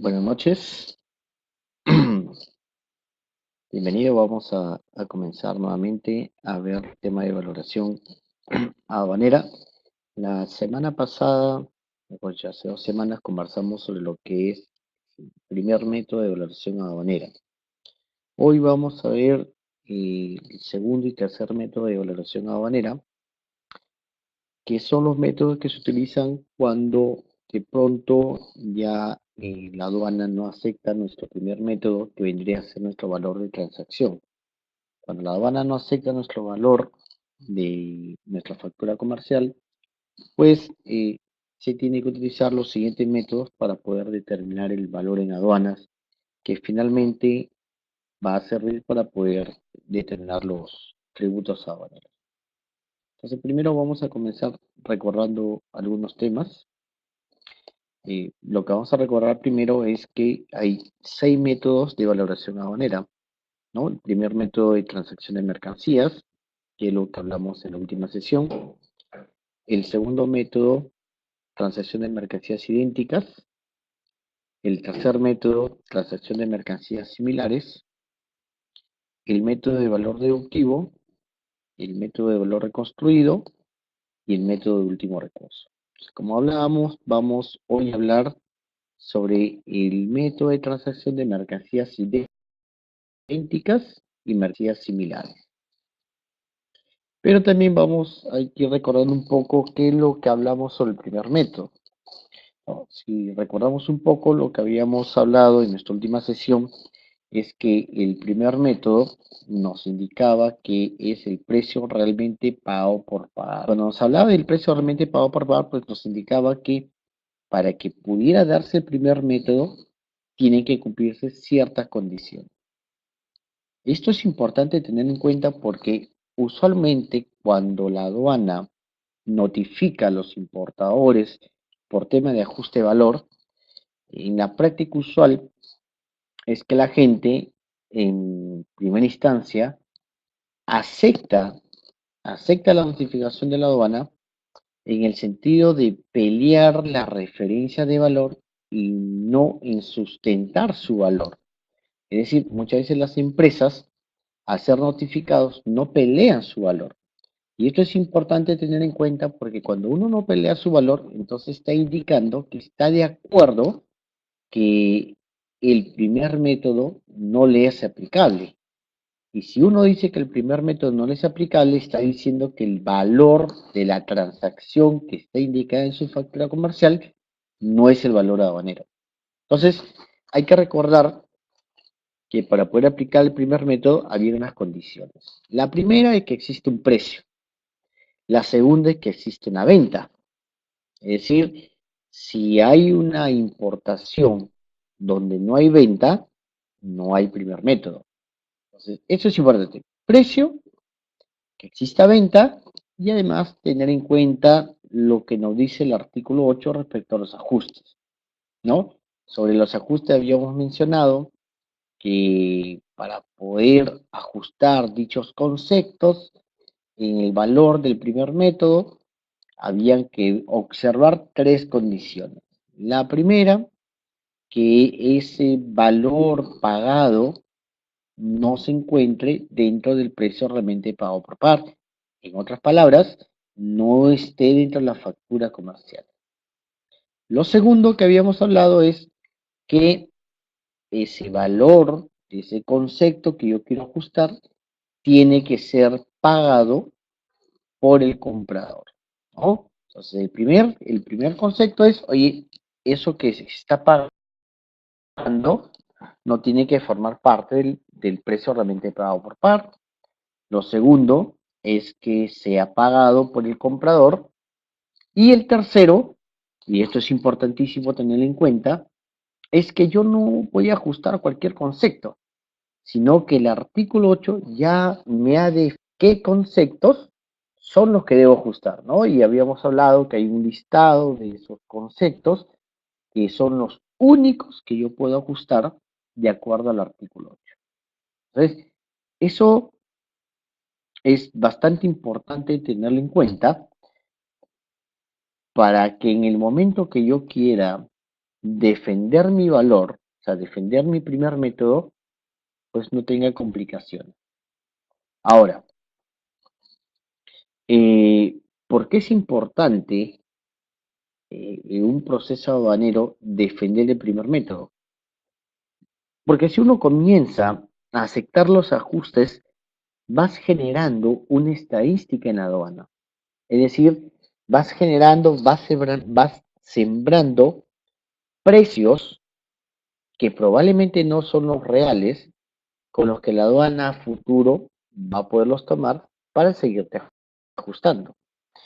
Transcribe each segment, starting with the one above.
Buenas noches, bienvenido. Vamos a comenzar nuevamente a ver el tema de valoración aduanera. La semana pasada, mejor dicho, hace 2 semanas, conversamos sobre lo que es el primer método de valoración aduanera. Hoy vamos a ver el segundo y tercer método de valoración aduanera, que son los métodos que se utilizan cuando de pronto ya la aduana no acepta nuestro primer método, que vendría a ser nuestro valor de transacción. Cuando la aduana no acepta nuestro valor de nuestra factura comercial, pues se tiene que utilizar los siguientes métodos para poder determinar el valor en aduanas, que finalmente va a servir para poder determinar los tributos aduaneros. Entonces, primero vamos a comenzar recordando algunos temas. Lo que vamos a recordar primero es que hay 6 métodos de valoración aduanera, ¿no? El primer método de transacción de mercancías, que es lo que hablamos en la última sesión. El segundo método, transacción de mercancías idénticas. El tercer método, transacción de mercancías similares. El método de valor deductivo, el método de valor reconstruido y el método de último recurso. Entonces, como hablábamos, vamos hoy a hablar sobre el método de transacción de mercancías idénticas y mercancías similares. Pero también vamos a ir recordando un poco qué es lo que hablamos sobre el primer método, ¿no? Si recordamos un poco lo que habíamos hablado en nuestra última sesión, es que el primer método nos indicaba que es el precio realmente pagado por pagar. Cuando nos hablaba del precio realmente pagado por pagar, pues nos indicaba que para que pudiera darse el primer método, tienen que cumplirse ciertas condiciones. Esto es importante tener en cuenta porque usualmente cuando la aduana notifica a los importadores por tema de ajuste de valor, en la práctica usual es que la gente en primera instancia acepta, acepta la notificación de la aduana en el sentido de pelear la referencia de valor y no en sustentar su valor. Es decir, muchas veces las empresas, al ser notificados, no pelean su valor. Y esto es importante tener en cuenta porque cuando uno no pelea su valor, entonces está indicando que está de acuerdo que el primer método no le es aplicable. Y si uno dice que el primer método no le es aplicable, está diciendo que el valor de la transacción que está indicada en su factura comercial no es el valor aduanero. Entonces, hay que recordar que para poder aplicar el primer método había unas condiciones. La primera es que existe un precio. La segunda es que existe una venta. Es decir, si hay una importación donde no hay venta, no hay primer método. Entonces, eso es importante. Precio, que exista venta y además tener en cuenta lo que nos dice el artículo 8 respecto a los ajustes, ¿no? Sobre los ajustes habíamos mencionado que para poder ajustar dichos conceptos en el valor del primer método, habían que observar tres condiciones. La primera, que ese valor pagado no se encuentre dentro del precio realmente pagado por parte. En otras palabras, no esté dentro de la factura comercial. Lo segundo que habíamos hablado es que ese valor, ese concepto que yo quiero ajustar, tiene que ser pagado por el comprador, ¿no? Entonces, el primer concepto es, oye, eso que se está pagando no tiene que formar parte del precio realmente pagado por parte. Lo segundo es que sea pagado por el comprador. Y el tercero, y esto es importantísimo tener en cuenta, es que yo no voy a ajustar cualquier concepto, sino que el artículo 8 ya me ha de qué conceptos son los que debo ajustar, ¿no? Y habíamos hablado que hay un listado de esos conceptos que son los únicos que yo puedo ajustar de acuerdo al artículo 8. Entonces, eso es bastante importante tenerlo en cuenta para que en el momento que yo quiera defender mi valor, o sea, defender mi primer método, pues no tenga complicaciones. Ahora, ¿por qué es importante en un proceso aduanero defender el primer método? Porque si uno comienza a aceptar los ajustes, vas generando una estadística en la aduana. Es decir, vas sembrando precios que probablemente no son los reales con los que la aduana a futuro va a poderlos tomar para seguirte ajustando.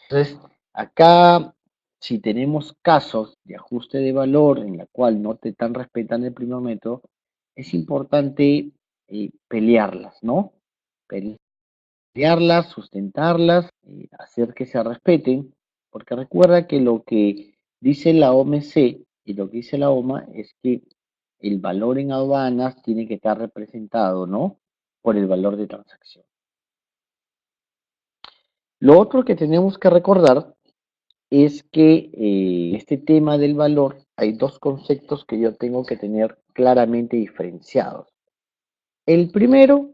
Entonces, acá, si tenemos casos de ajuste de valor en la cual no te están respetando el primer método, es importante pelearlas, ¿no? Pelearlas, sustentarlas, hacer que se respeten, porque recuerda que lo que dice la OMC y lo que dice la OMA es que el valor en aduanas tiene que estar representado, ¿no? Por el valor de transacción. Lo otro que tenemos que recordar es que este tema del valor, hay dos conceptos que yo tengo que tener claramente diferenciados. El primero,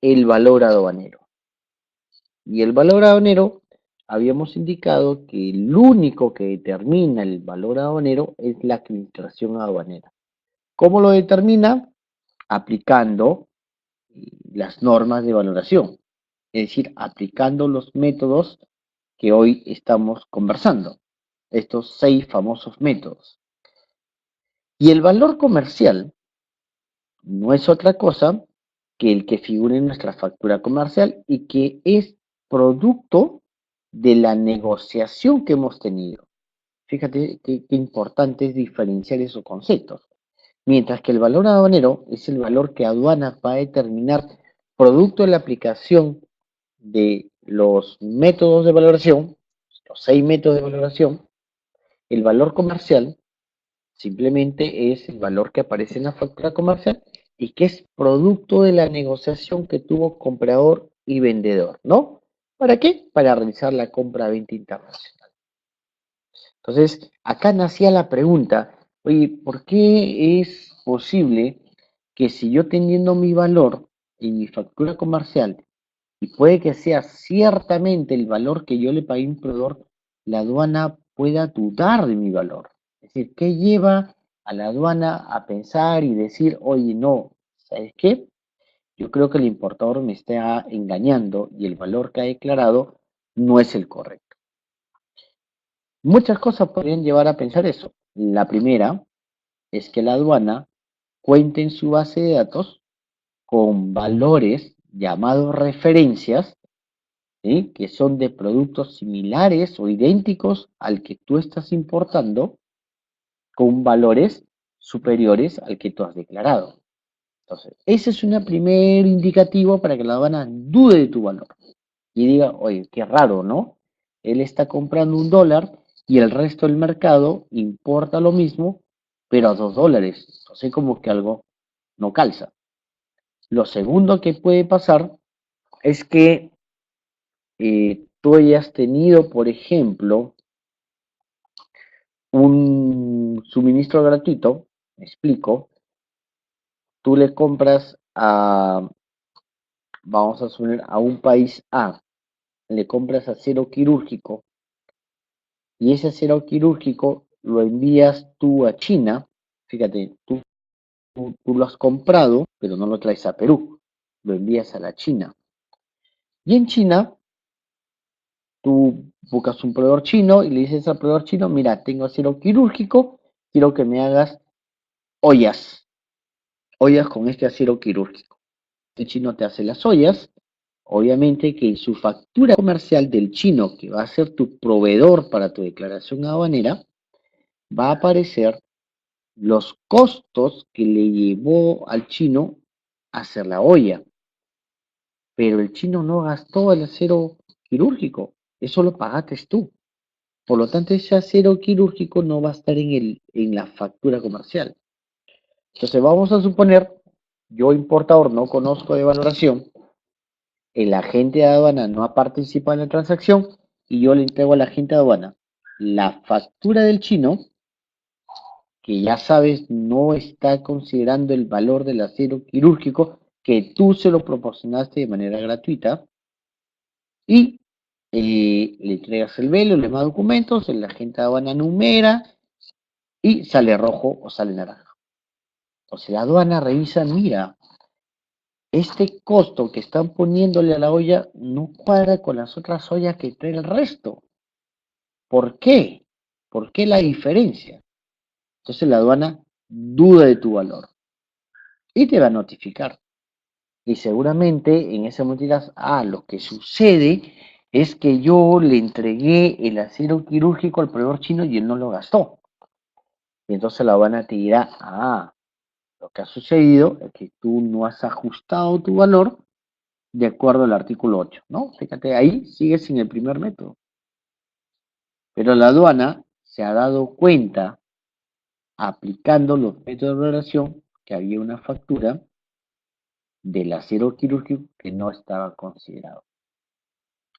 el valor aduanero. Y el valor aduanero, habíamos indicado que el único que determina el valor aduanero es la administración aduanera. ¿Cómo lo determina? Aplicando las normas de valoración, es decir, aplicando los métodos que hoy estamos conversando, estos 6 famosos métodos. Y el valor comercial no es otra cosa que el que figura en nuestra factura comercial y que es producto de la negociación que hemos tenido. Fíjate qué importante es diferenciar esos conceptos. Mientras que el valor aduanero es el valor que aduanas va a determinar producto de la aplicación de los métodos de valoración, los 6 métodos de valoración. El valor comercial simplemente es el valor que aparece en la factura comercial y que es producto de la negociación que tuvo comprador y vendedor, ¿no? ¿Para qué? Para realizar la compra-venta internacional. Entonces, acá nacía la pregunta, oye, ¿por qué es posible que si yo teniendo mi valor en mi factura comercial y puede que sea ciertamente el valor que yo le pagué a un proveedor, la aduana pueda dudar de mi valor? Es decir, ¿qué lleva a la aduana a pensar y decir, oye, no, ¿sabes qué? Yo creo que el importador me está engañando y el valor que ha declarado no es el correcto? Muchas cosas podrían llevar a pensar eso. La primera es que la aduana cuente en su base de datos con valores llamados referencias, ¿sí? Que son de productos similares o idénticos al que tú estás importando, con valores superiores al que tú has declarado. Entonces, ese es un primer indicativo para que la aduana dude de tu valor y diga, oye, qué raro, ¿no? Él está comprando $1 y el resto del mercado importa lo mismo, pero a $2. Entonces, como que algo no calza. Lo segundo que puede pasar es que tú hayas tenido, por ejemplo, un suministro gratuito, me explico, tú le compras vamos a suponer, a un país A, le compras acero quirúrgico y ese acero quirúrgico lo envías tú a China, fíjate, tú lo has comprado, pero no lo traes a Perú, lo envías a la China. Y en China, tú buscas un proveedor chino y le dices al proveedor chino, mira, tengo acero quirúrgico, quiero que me hagas ollas, ollas con este acero quirúrgico. El chino te hace las ollas, obviamente que en su factura comercial del chino, que va a ser tu proveedor para tu declaración aduanera, va a aparecer los costos que le llevó al chino hacer la olla. Pero el chino no gastó el acero quirúrgico, eso lo pagaste tú. Por lo tanto, ese acero quirúrgico no va a estar en la factura comercial. Entonces, vamos a suponer, yo importador no conozco de valoración, el agente de aduana no ha participado en la transacción y yo le entrego al agente de aduana la factura del chino, que ya sabes no está considerando el valor del acero quirúrgico que tú se lo proporcionaste de manera gratuita y le entregas el velo, le más documentos, el agente de aduana numera y sale rojo o sale naranja. Entonces la aduana revisa, mira, este costo que están poniéndole a la olla no cuadra con las otras ollas que trae el resto. ¿Por qué? ¿Por qué la diferencia? Entonces la aduana duda de tu valor y te va a notificar. Y seguramente en ese momento dirás, lo que sucede es que yo le entregué el acero quirúrgico al proveedor chino y él no lo gastó. Y entonces la aduana te dirá, lo que ha sucedido es que tú no has ajustado tu valor de acuerdo al artículo 8, ¿no? Fíjate, ahí sigues sin el primer método. Pero la aduana se ha dado cuenta, aplicando los métodos de valoración, que había una factura del acero quirúrgico que no estaba considerado.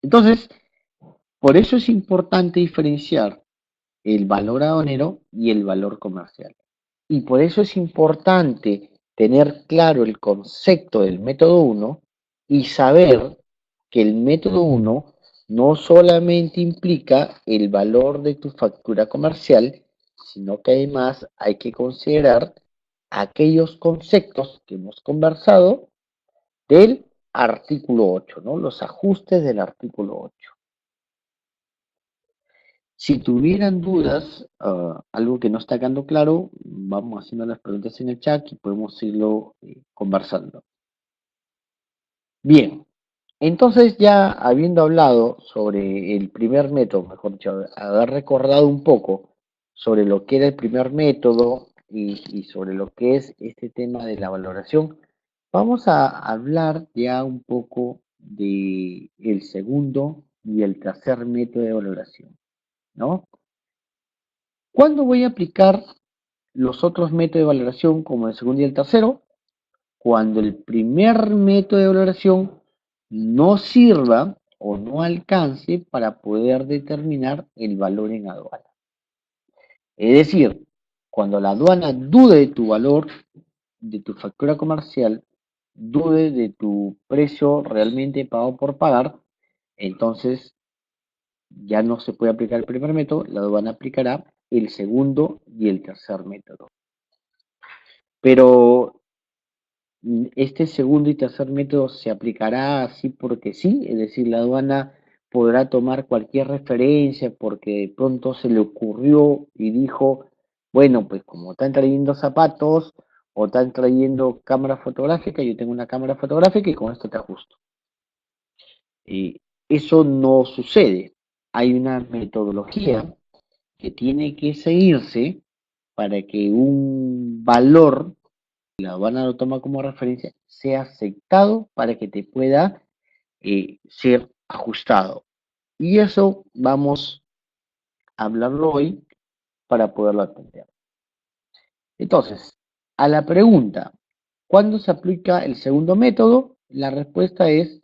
Entonces, por eso es importante diferenciar el valor aduanero y el valor comercial. Y por eso es importante tener claro el concepto del método 1 y saber que el método 1 no solamente implica el valor de tu factura comercial, sino que además hay que considerar aquellos conceptos que hemos conversado del artículo 8, ¿no? Los ajustes del artículo 8. Si tuvieran dudas, algo que no está quedando claro, vamos haciendo las preguntas en el chat y podemos irlo conversando. Bien, entonces ya habiendo hablado sobre el primer método, mejor dicho, haber recordado un poco sobre lo que era el primer método y sobre lo que es este tema de la valoración, vamos a hablar ya un poco de el segundo y el tercer método de valoración, ¿no? ¿Cuándo voy a aplicar los otros métodos de valoración como el segundo y el tercero? Cuando el primer método de valoración no sirva o no alcance para poder determinar el valor en aduana. Es decir, cuando la aduana dude de tu valor, de tu factura comercial, dude de tu precio realmente pagado por pagar, entonces ya no se puede aplicar el primer método, la aduana aplicará el segundo y el tercer método. Pero este segundo y tercer método se aplicará así porque sí, es decir, la aduana podrá tomar cualquier referencia porque de pronto se le ocurrió y dijo, bueno, pues como están trayendo zapatos o están trayendo cámara fotográfica, yo tengo una cámara fotográfica y con esto te ajusto. Y eso no sucede. Hay una metodología que tiene que seguirse para que un valor la aduana lo toma como referencia, sea aceptado para que te pueda ser ajustado. Y eso vamos a hablarlo hoy para poderlo atender. Entonces, a la pregunta, ¿cuándo se aplica el segundo método? La respuesta es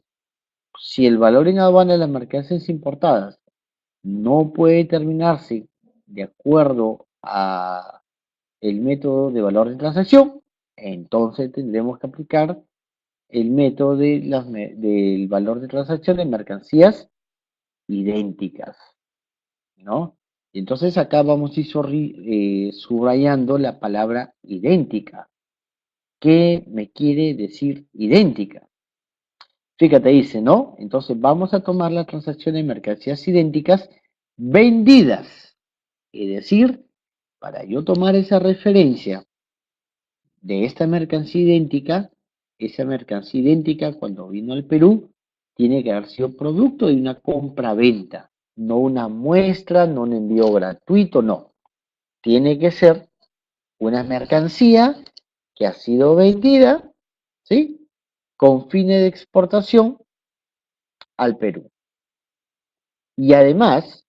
si el valor en aduana de las mercancías importadas no puede determinarse de acuerdo a el método de valor de transacción, entonces tendremos que aplicar el método del valor de transacción de mercancías idénticas, ¿no? Y entonces acá vamos a ir subrayando la palabra idéntica. ¿Qué me quiere decir idéntica? Fíjate, dice, ¿no? Entonces vamos a tomar la transacción de mercancías idénticas vendidas. Es decir, para yo tomar esa referencia de esta mercancía idéntica, esa mercancía idéntica cuando vino al Perú tiene que haber sido producto de una compra-venta, no una muestra, no un envío gratuito, no. Tiene que ser una mercancía que ha sido vendida, ¿sí? Con fines de exportación al Perú. Y además,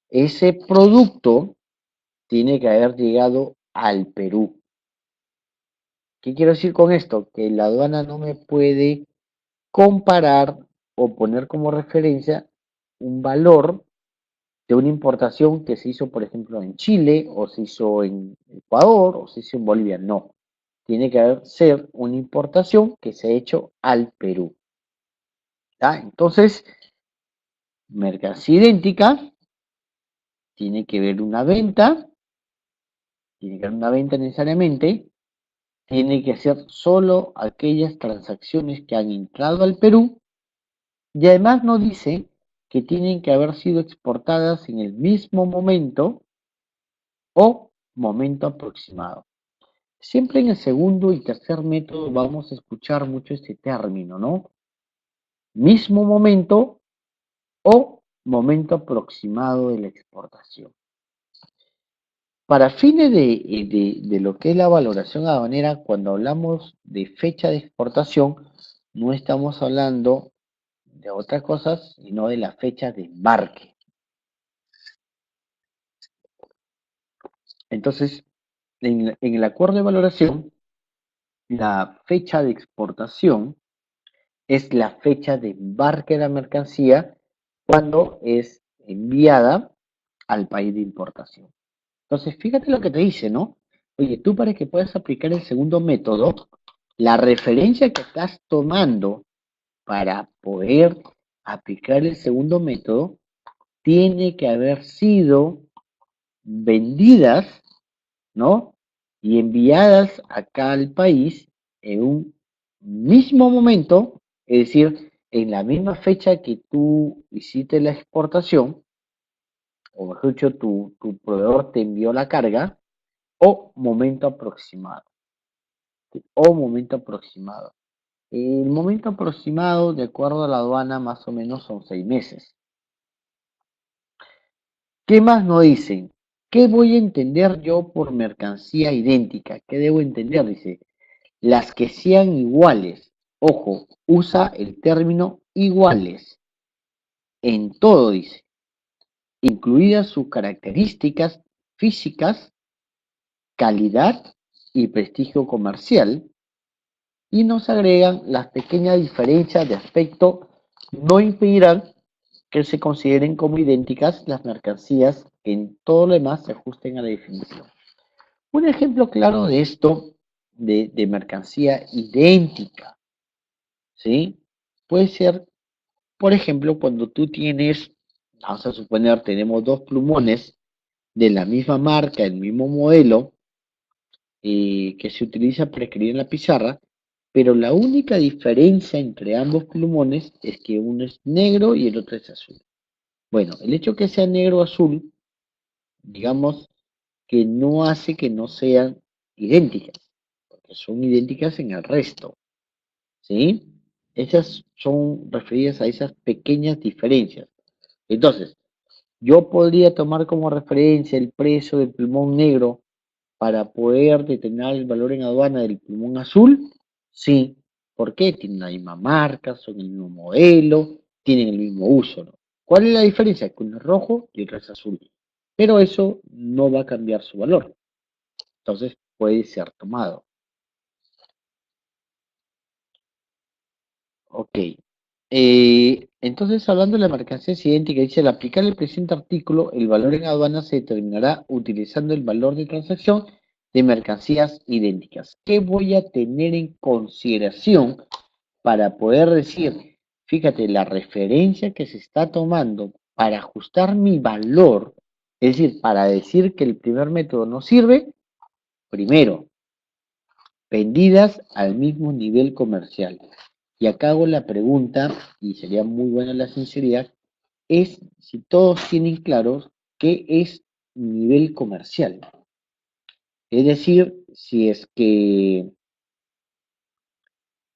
ese producto tiene que haber llegado al Perú. ¿Qué quiero decir con esto? Que la aduana no me puede comparar o poner como referencia un valor de una importación que se hizo, por ejemplo, en Chile, o se hizo en Ecuador, o se hizo en Bolivia. No. Tiene que ser una importación que se ha hecho al Perú. ¿Ya? Entonces, mercancía idéntica, tiene que haber una venta, tiene que haber una venta necesariamente, tiene que ser solo aquellas transacciones que han entrado al Perú y además nos dice que tienen que haber sido exportadas en el mismo momento o momento aproximado. Siempre en el segundo y tercer método vamos a escuchar mucho este término, ¿no? Mismo momento o momento aproximado de la exportación. Para fines de lo que es la valoración aduanera, cuando hablamos de fecha de exportación, no estamos hablando de otras cosas, sino de la fecha de embarque. Entonces, en el acuerdo de valoración, la fecha de exportación es la fecha de embarque de la mercancía cuando es enviada al país de importación. Entonces, fíjate lo que te dice, ¿no? Oye, tú para que puedas aplicar el segundo método, la referencia que estás tomando para poder aplicar el segundo método tiene que haber sido vendidas, ¿no? Y enviadas acá al país en un mismo momento, es decir, en la misma fecha que tú hiciste la exportación, o mejor dicho, tu proveedor te envió la carga, o momento aproximado, o momento aproximado. El momento aproximado, de acuerdo a la aduana, más o menos son 6 meses. ¿Qué más nos dicen? ¿Qué voy a entender yo por mercancía idéntica? ¿Qué debo entender? Dice, las que sean iguales. Ojo, usa el término iguales. En todo, dice, incluidas sus características físicas, calidad y prestigio comercial, y nos agregan las pequeñas diferencias de aspecto no impedirán que se consideren como idénticas las mercancías que en todo lo demás se ajusten a la definición. Un ejemplo claro de esto, de mercancía idéntica, ¿sí? Puede ser, por ejemplo, cuando tú tienes, vamos a suponer, tenemos dos plumones de la misma marca, el mismo modelo, que se utiliza para escribir en la pizarra, pero la única diferencia entre ambos plumones es que uno es negro y el otro es azul. Bueno, el hecho que sea negro o azul, digamos que no hace que no sean idénticas, porque son idénticas en el resto, ¿sí? Esas son referidas a esas pequeñas diferencias. Entonces, yo podría tomar como referencia el precio del plumón negro para poder determinar el valor en aduana del plumón azul? Sí. ¿Por qué? Tienen la misma marca, son el mismo modelo, tienen el mismo uso, ¿no? ¿Cuál es la diferencia? Que uno es rojo y otro es azul. Pero eso no va a cambiar su valor. Entonces puede ser tomado. Ok. Entonces, hablando de la mercancía idéntica, dice, al aplicar el presente artículo, el valor en aduana se determinará utilizando el valor de transacción de mercancías idénticas. ¿Qué voy a tener en consideración para poder decir, fíjate, la referencia que se está tomando para ajustar mi valor, es decir, para decir que el primer método no sirve? Primero, vendidas al mismo nivel comercial. Y acá hago la pregunta, y sería muy buena la sinceridad, es si todos tienen claros qué es nivel comercial. Es decir, si es que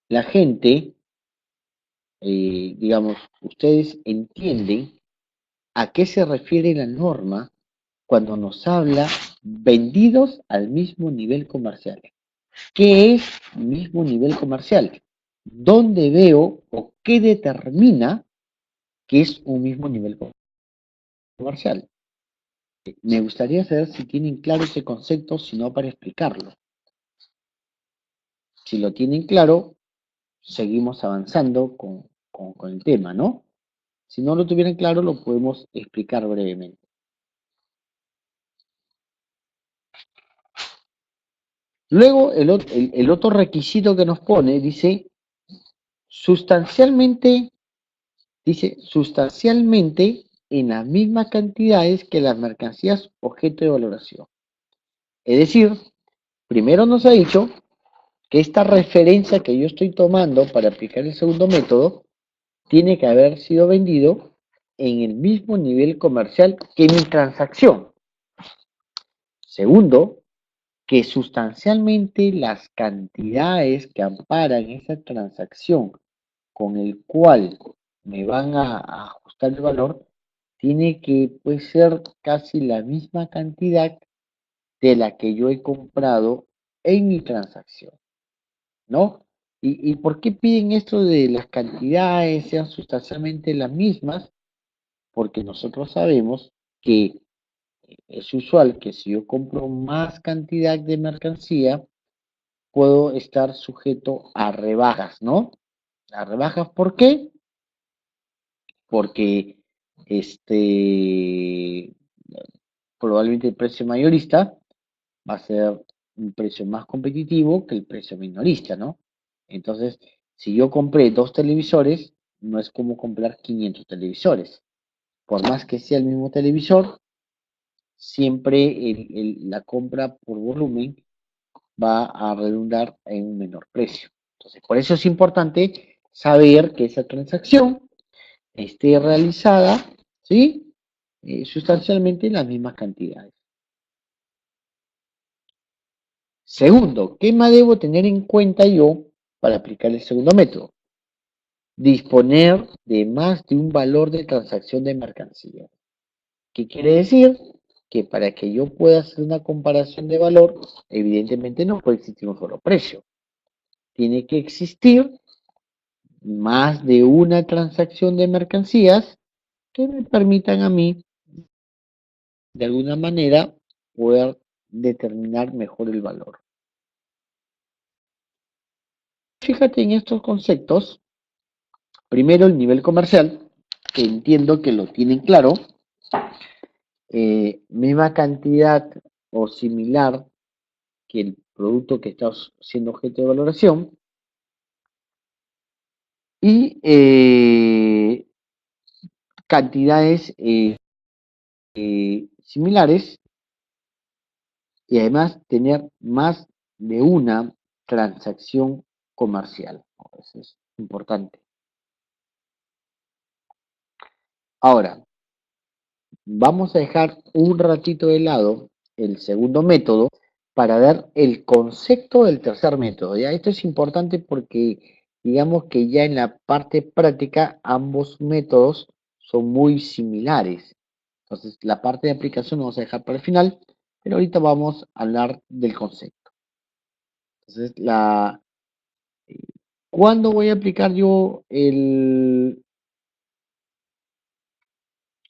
la gente, digamos, ustedes entienden a qué se refiere la norma cuando nos habla vendidos al mismo nivel comercial. ¿Qué es mismo nivel comercial? ¿Dónde veo o qué determina que es un mismo nivel comercial? Me gustaría saber si tienen claro ese concepto, si no para explicarlo. Si lo tienen claro, seguimos avanzando con el tema, ¿no? Si no lo tuvieran claro, lo podemos explicar brevemente. Luego, el otro requisito que nos pone sustancialmente, dice sustancialmente en las mismas cantidades que las mercancías objeto de valoración. Es decir, primero nos ha dicho que esta referencia que yo estoy tomando para aplicar el segundo método tiene que haber sido vendido en el mismo nivel comercial que mi transacción. Segundo, que sustancialmente las cantidades que amparan esa transacción con el cual me van a ajustar el valor, tiene que pues, ser casi la misma cantidad de la que yo he comprado en mi transacción, ¿no? ¿Y por qué piden esto de las cantidades sean sustancialmente las mismas? Porque nosotros sabemos que es usual que si yo compro más cantidad de mercancía, puedo estar sujeto a rebajas, ¿no? A rebajas, ¿por qué? Porque este probablemente el precio mayorista va a ser un precio más competitivo que el precio minorista, ¿no? Entonces, si yo compré dos televisores, no es como comprar 500 televisores. Por más que sea el mismo televisor, siempre la compra por volumen va a redundar en un menor precio. Entonces, por eso es importante saber que esa transacción esté realizada, ¿sí? Sustancialmente en las mismas cantidades. Segundo, ¿qué más debo tener en cuenta yo para aplicar el segundo método? Disponer de más de un valor de transacción de mercancía. ¿Qué quiere decir? Que para que yo pueda hacer una comparación de valor, evidentemente no puede existir un solo precio. Tiene que existir más de una transacción de mercancías que me permitan a mí, de alguna manera, poder determinar mejor el valor. Fíjate en estos conceptos. Primero, el nivel comercial, que entiendo que lo tienen claro. Misma cantidad o similar que el producto que está siendo objeto de valoración. Y cantidades similares y además tener más de una transacción comercial. Eso es importante. Ahora, vamos a dejar un ratito de lado el segundo método para ver el concepto del tercer método. ¿Ya? Esto es importante porque digamos que ya en la parte práctica ambos métodos son muy similares. Entonces, la parte de aplicación vamos a dejar para el final, Pero ahorita vamos a hablar del concepto. Entonces, ¿cuándo voy a aplicar yo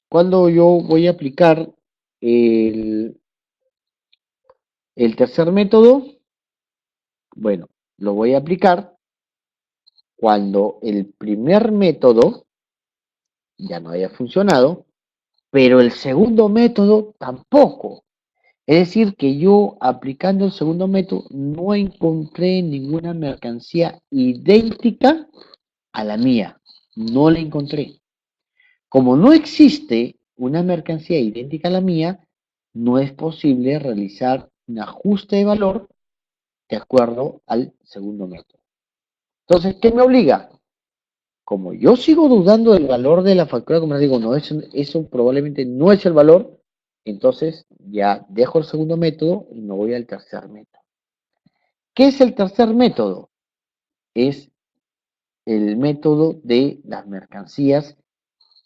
cuándo yo voy a aplicar el, el tercer método? Bueno, lo voy a aplicar cuando el primer método ya no haya funcionado, pero el segundo método tampoco. Es decir, que yo aplicando el segundo método no encontré ninguna mercancía idéntica a la mía. No la encontré. Como no existe una mercancía idéntica a la mía, no es posible realizar un ajuste de valor de acuerdo al segundo método. Entonces, ¿qué me obliga? Como yo sigo dudando del valor de la factura comercial, digo, no, eso probablemente no es el valor, entonces ya dejo el segundo método y me voy al tercer método. ¿Qué es el tercer método? Es el método de las mercancías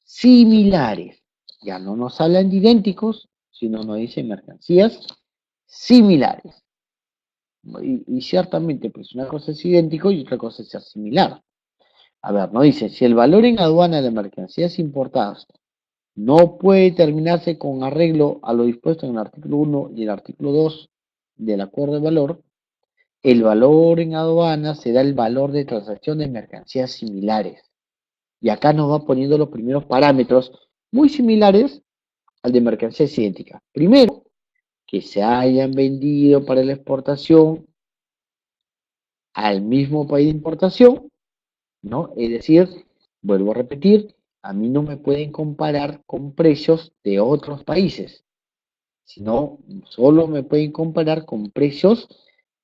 similares. Ya no nos hablan de idénticos, sino nos dicen mercancías similares. Y ciertamente, pues una cosa es idéntico y otra cosa es ser similar. A ver, nos dice, si el valor en aduana de mercancías importadas no puede determinarse con arreglo a lo dispuesto en el artículo 1 y el artículo 2 del acuerdo de valor, el valor en aduana será el valor de transacción de mercancías similares. Y acá nos va poniendo los primeros parámetros muy similares al de mercancías idénticas. Primero, que se hayan vendido para la exportación al mismo país de importación, ¿no? Es decir, vuelvo a repetir, a mí no me pueden comparar con precios de otros países, sino solo me pueden comparar con precios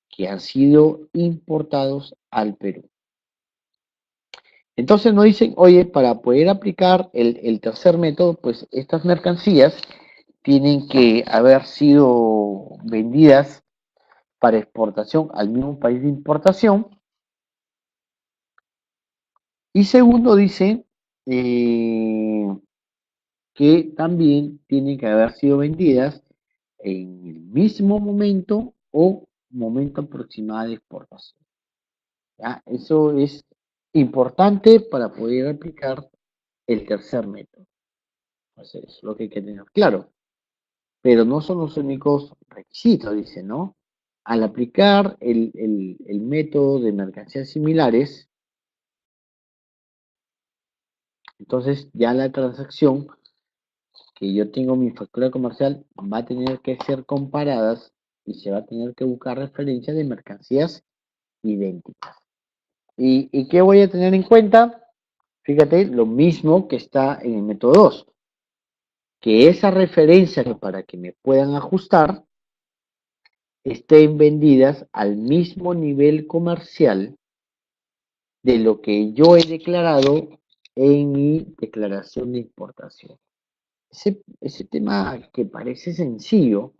que han sido importados al Perú. Entonces nos dicen, oye, para poder aplicar el tercer método, pues estas mercancías tienen que haber sido vendidas para exportación al mismo país de importación. Y segundo, dice que también tienen que haber sido vendidas en el mismo momento o momento aproximado de exportación. ¿Ya? Eso es importante para poder aplicar el tercer método. Eso es lo que hay que tener claro. Pero no son los únicos requisitos, dice, ¿no? Al aplicar el método de mercancías similares, entonces ya la transacción que yo tengo mi factura comercial va a tener que ser comparadas y se va a tener que buscar referencias de mercancías idénticas. ¿Y qué voy a tener en cuenta? Fíjate, lo mismo que está en el método 2, que esa referencia para que me puedan ajustar estén vendidas al mismo nivel comercial de lo que yo he declarado en mi declaración de importación. Ese tema que parece sencillo,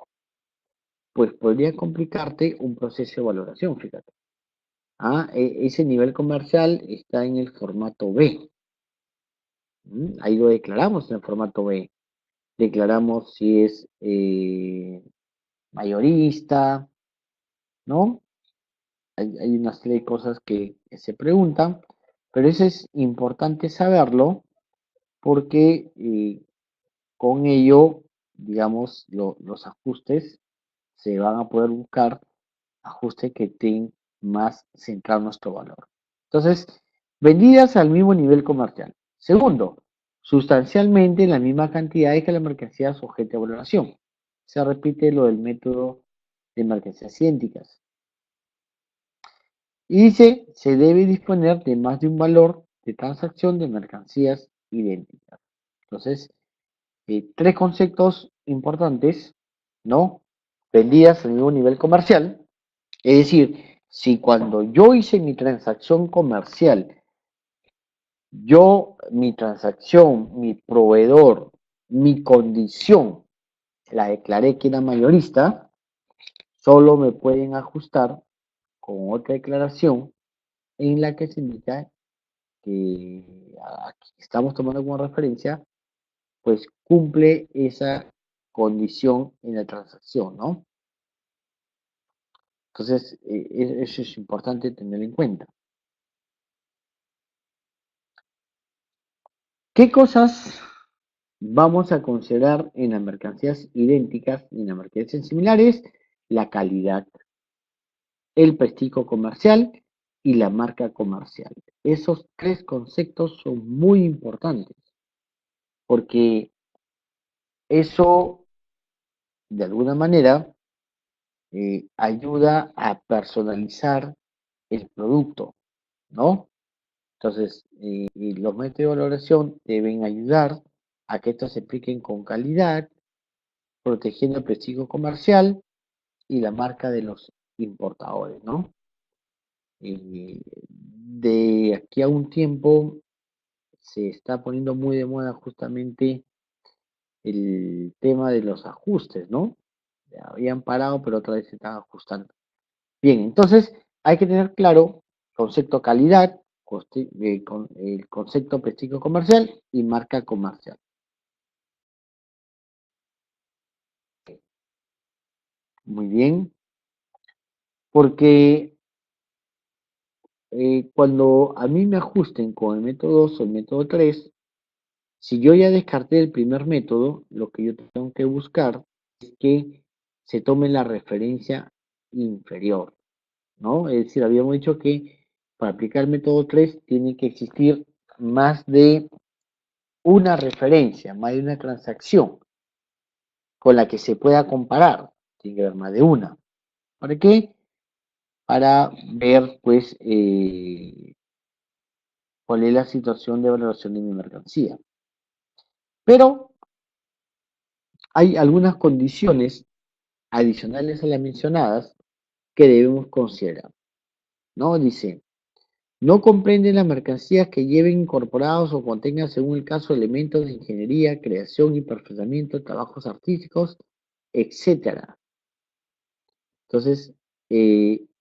pues podría complicarte un proceso de valoración, fíjate. Ese nivel comercial está en el formato B. Ahí lo declaramos en el formato B. Declaramos si es mayorista, ¿no? Hay una serie de cosas que se preguntan, pero eso es importante saberlo porque con ello, digamos, los ajustes se van a poder buscar ajustes que estén más centrado en nuestro valor. Entonces, vendidas al mismo nivel comercial. Segundo, sustancialmente en la misma cantidad que la mercancía sujeta a valoración. Se repite lo del método de mercancías idénticas. Y dice, se debe disponer de más de un valor de transacción de mercancías idénticas. Entonces, tres conceptos importantes, ¿no? Vendidas al mismo nivel comercial. Es decir, si cuando yo hice mi transacción comercial, mi transacción, mi proveedor, mi condición, la declaré que era mayorista, solo me pueden ajustar con otra declaración en la que se indica que aquí estamos tomando como referencia, pues cumple esa condición en la transacción, ¿no? Entonces, eso es importante tener en cuenta. ¿Qué cosas vamos a considerar en las mercancías idénticas y en las mercancías similares? La calidad, el prestigio comercial y la marca comercial. Esos tres conceptos son muy importantes porque eso, de alguna manera, ayuda a personalizar el producto, ¿no? Entonces, y los métodos de valoración deben ayudar a que estos se apliquen con calidad, protegiendo el prestigio comercial y la marca de los importadores, ¿no? De aquí a un tiempo se está poniendo muy de moda justamente el tema de los ajustes, ¿no? Ya habían parado, pero otra vez se están ajustando. Bien, entonces hay que tener claro concepto calidad, el concepto prestigio comercial y marca comercial. Muy bien, porque cuando a mí me ajusten con el método 2 o el método 3, si yo ya descarté el primer método, lo que yo tengo que buscar es que se tome la referencia inferior, ¿no? Es decir, habíamos dicho que para aplicar el método 3 tiene que existir más de una referencia, más de una transacción con la que se pueda comparar. Tiene que haber más de una. ¿Para qué? Para ver, pues, cuál es la situación de valoración de mi mercancía. Pero hay algunas condiciones adicionales a las mencionadas que debemos considerar, ¿no? Dice, no comprende las mercancías que lleven incorporados o contengan, según el caso, elementos de ingeniería, creación y perfeccionamiento, trabajos artísticos, etcétera. Entonces,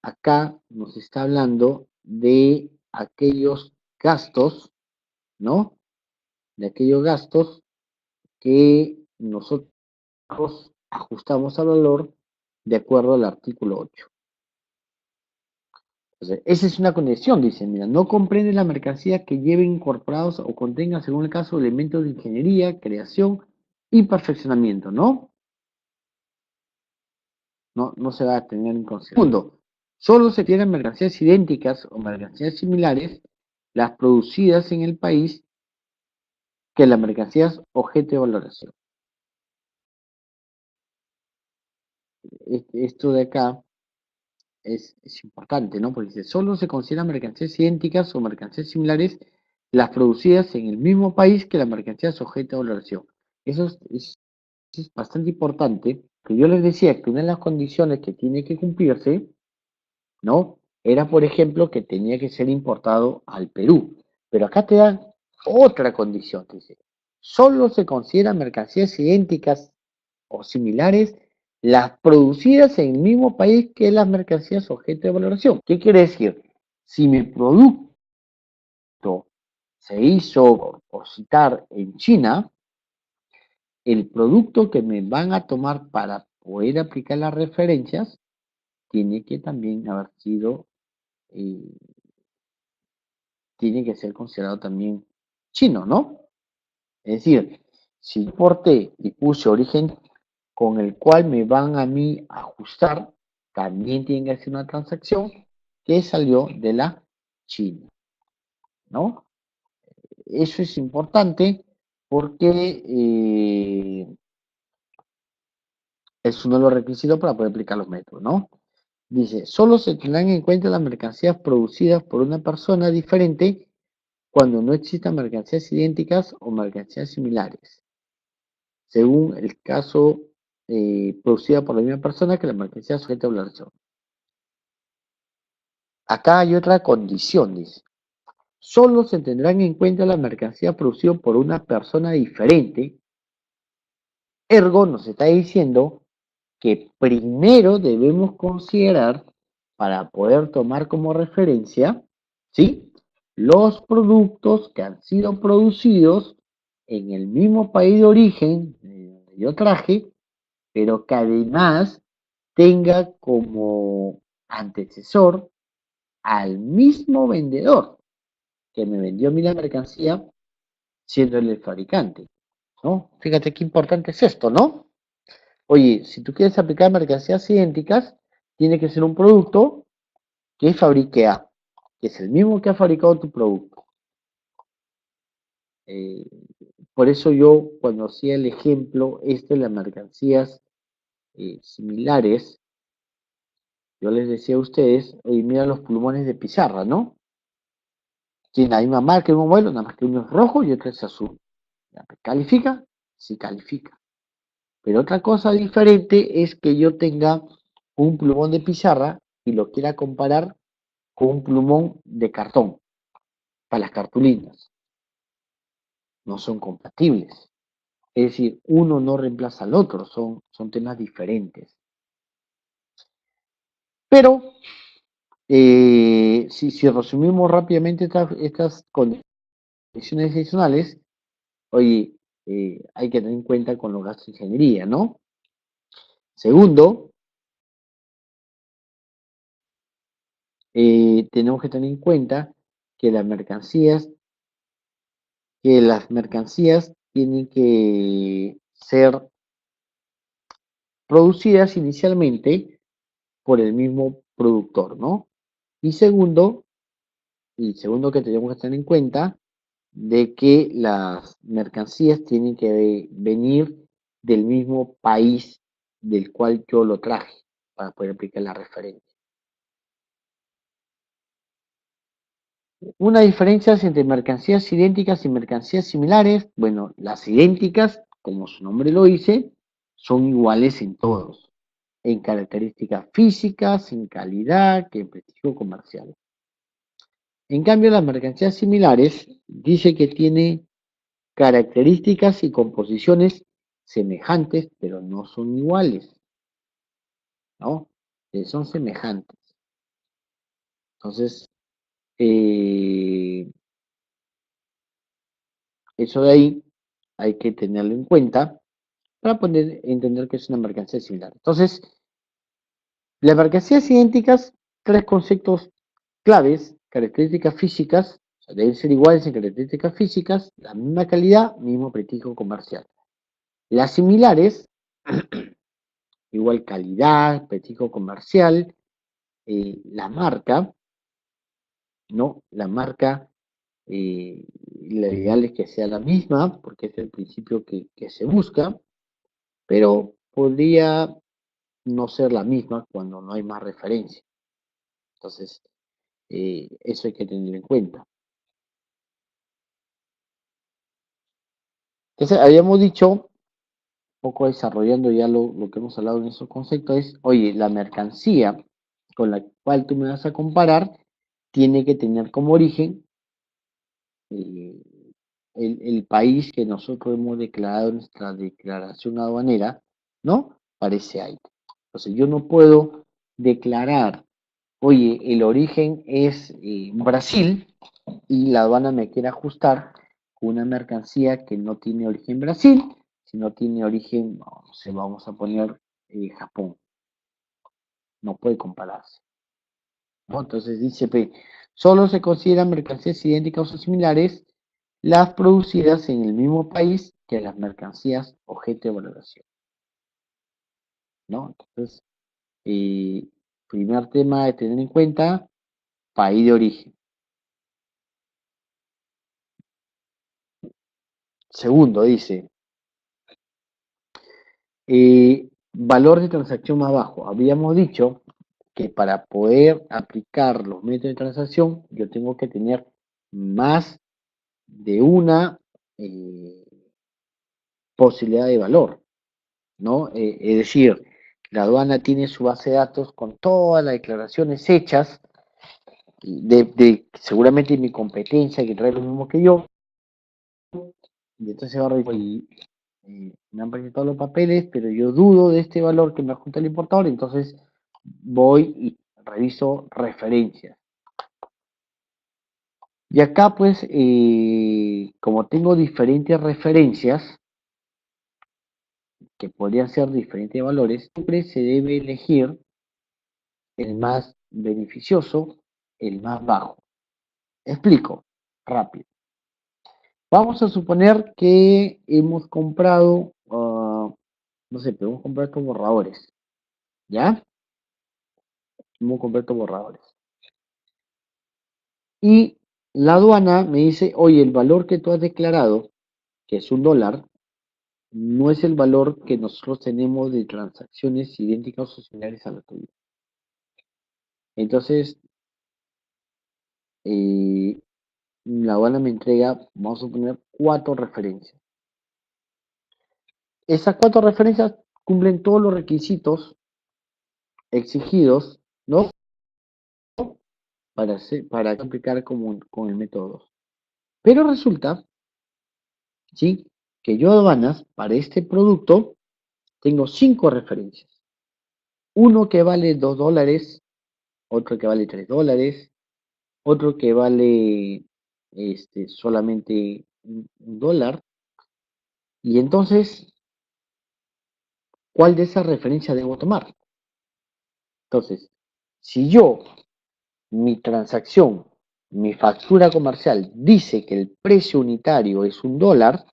acá nos está hablando de aquellos gastos, ¿no? De aquellos gastos que nosotros ajustamos al valor de acuerdo al artículo 8. Entonces, esa es una condición, dice, mira, no comprende la mercancía que lleve incorporados o contenga, según el caso, elementos de ingeniería, creación y perfeccionamiento, ¿no? No se va a tener en consideración. Segundo, solo se tienen mercancías idénticas o mercancías similares las producidas en el país que las mercancías objeto de valoración. Esto de acá es importante, ¿no? Porque dice, solo se consideran mercancías idénticas o mercancías similares las producidas en el mismo país que las mercancías objeto de valoración. Eso es bastante importante, que yo les decía que una de las condiciones que tiene que cumplirse, ¿no? Era, por ejemplo, que tenía que ser importado al Perú. Pero acá te dan otra condición, dice, solo se consideran mercancías idénticas o similares las producidas en el mismo país que las mercancías objeto de valoración. ¿Qué quiere decir? Si mi producto se hizo, por citar, en China, el producto que me van a tomar para poder aplicar las referencias tiene que también haber sido, eh, tiene que ser considerado también chino, ¿no? Es decir, si importé y puse origen con el cual me van a mí a ajustar, también tienen que hacer una transacción que salió de la China, ¿no? Eso es importante porque es uno de los requisitos para poder aplicar los métodos, ¿no? Dice, solo se tendrán en cuenta las mercancías producidas por una persona diferente cuando no existan mercancías idénticas o mercancías similares, según el caso producida por la misma persona que la mercancía sujeta a valoración. Acá hay otra condición, dice. Solo se tendrán en cuenta las mercancías producidas por una persona diferente. Ergo nos está diciendo que primero debemos considerar, para poder tomar como referencia, ¿sí?, los productos que han sido producidos en el mismo país de origen de donde yo traje, pero que además tenga como antecesor al mismo vendedor que me vendió a mí la mercancía, siendo él el fabricante, ¿no? Fíjate qué importante es esto, ¿no? Oye, si tú quieres aplicar mercancías idénticas, tiene que ser un producto que fabrique A, que es el mismo que ha fabricado tu producto. Eh, por eso yo, cuando hacía el ejemplo este de las mercancías similares, yo les decía a ustedes, oye, mira los plumones de pizarra, ¿no? Tiene la misma marca, el mismo modelo, nada más que uno es rojo y otro es azul. ¿Califica? Sí califica. Pero otra cosa diferente es que yo tenga un plumón de pizarra y lo quiera comparar con un plumón de cartón para las cartulinas. No son compatibles. Es decir, uno no reemplaza al otro, son temas diferentes. Pero si resumimos rápidamente estas condiciones adicionales, oye, hay que tener en cuenta con los gastos de ingeniería, ¿no? Segundo, tenemos que tener en cuenta que las mercancías tienen que ser producidas inicialmente por el mismo productor, ¿no? Y segundo que tenemos que tener en cuenta de que las mercancías tienen que venir del mismo país del cual yo lo traje para poder aplicar la referencia. Una diferencia entre mercancías idénticas y mercancías similares. Bueno, las idénticas, como su nombre lo dice, son iguales en todos, en características físicas, en calidad, que en prestigio comercial. En cambio, las mercancías similares dice que tiene características y composiciones semejantes, pero no son iguales, ¿no? Son semejantes. Entonces, eh, eso de ahí hay que tenerlo en cuenta para poder entender que es una mercancía similar. Entonces, las mercancías idénticas, tres conceptos claves: características físicas, o sea, deben ser iguales en características físicas, la misma calidad, mismo prestigio comercial. Las similares, igual calidad, prestigio comercial, la marca, ¿no? La marca, lo ideal es que sea la misma, porque es el principio que se busca, pero podría no ser la misma cuando no hay más referencia. Entonces, eso hay que tener en cuenta. Entonces, habíamos dicho, un poco desarrollando ya lo que hemos hablado en esos conceptos, es, oye, la mercancía con la cual tú me vas a comparar tiene que tener como origen eh, el país que nosotros hemos declarado en nuestra declaración aduanera, ¿no? Parece ahí. Entonces, yo no puedo declarar, oye, el origen es Brasil, y la aduana me quiere ajustar con una mercancía que no tiene origen Brasil, sino tiene origen, no sé, vamos a poner Japón. No puede compararse, ¿no? Entonces dice, solo se consideran mercancías idénticas o similares las producidas en el mismo país que las mercancías objeto de valoración, ¿no? Entonces, eh, primer tema de tener en cuenta, país de origen. Segundo, dice, valor de transacción más bajo. Habíamos dicho que para poder aplicar los métodos de transacción, yo tengo que tener más de una eh, posibilidad de valor, ¿no? Es decir, la aduana tiene su base de datos con todas las declaraciones hechas de seguramente mi competencia, que trae lo mismo que yo, y entonces ahora me han presentado los papeles, pero yo dudo de este valor que me adjunta el importador, entonces voy y reviso referencias. Y acá pues, como tengo diferentes referencias, que podrían ser diferentes valores, siempre se debe elegir el más beneficioso, el más bajo. Explico, rápido. Vamos a suponer que hemos comprado, no sé, pero hemos comprado estos borradores, ¿ya? Hemos comprado estos borradores. Y la aduana me dice, oye, el valor que tú has declarado, que es $1, no es el valor que nosotros tenemos de transacciones idénticas o similares a la tuya. Entonces, eh, la aduana me entrega, vamos a suponer, 4 referencias. Esas 4 referencias cumplen todos los requisitos exigidos, ¿no? Para aplicar con el método 2. Pero resulta, ¿sí? Que yo aduanas para este producto tengo 5 referencias. Uno que vale $2, otro que vale $3, otro que vale solamente un dólar. Y entonces, ¿cuál de esas referencias debo tomar? Entonces, si mi transacción, mi factura comercial dice que el precio unitario es $1,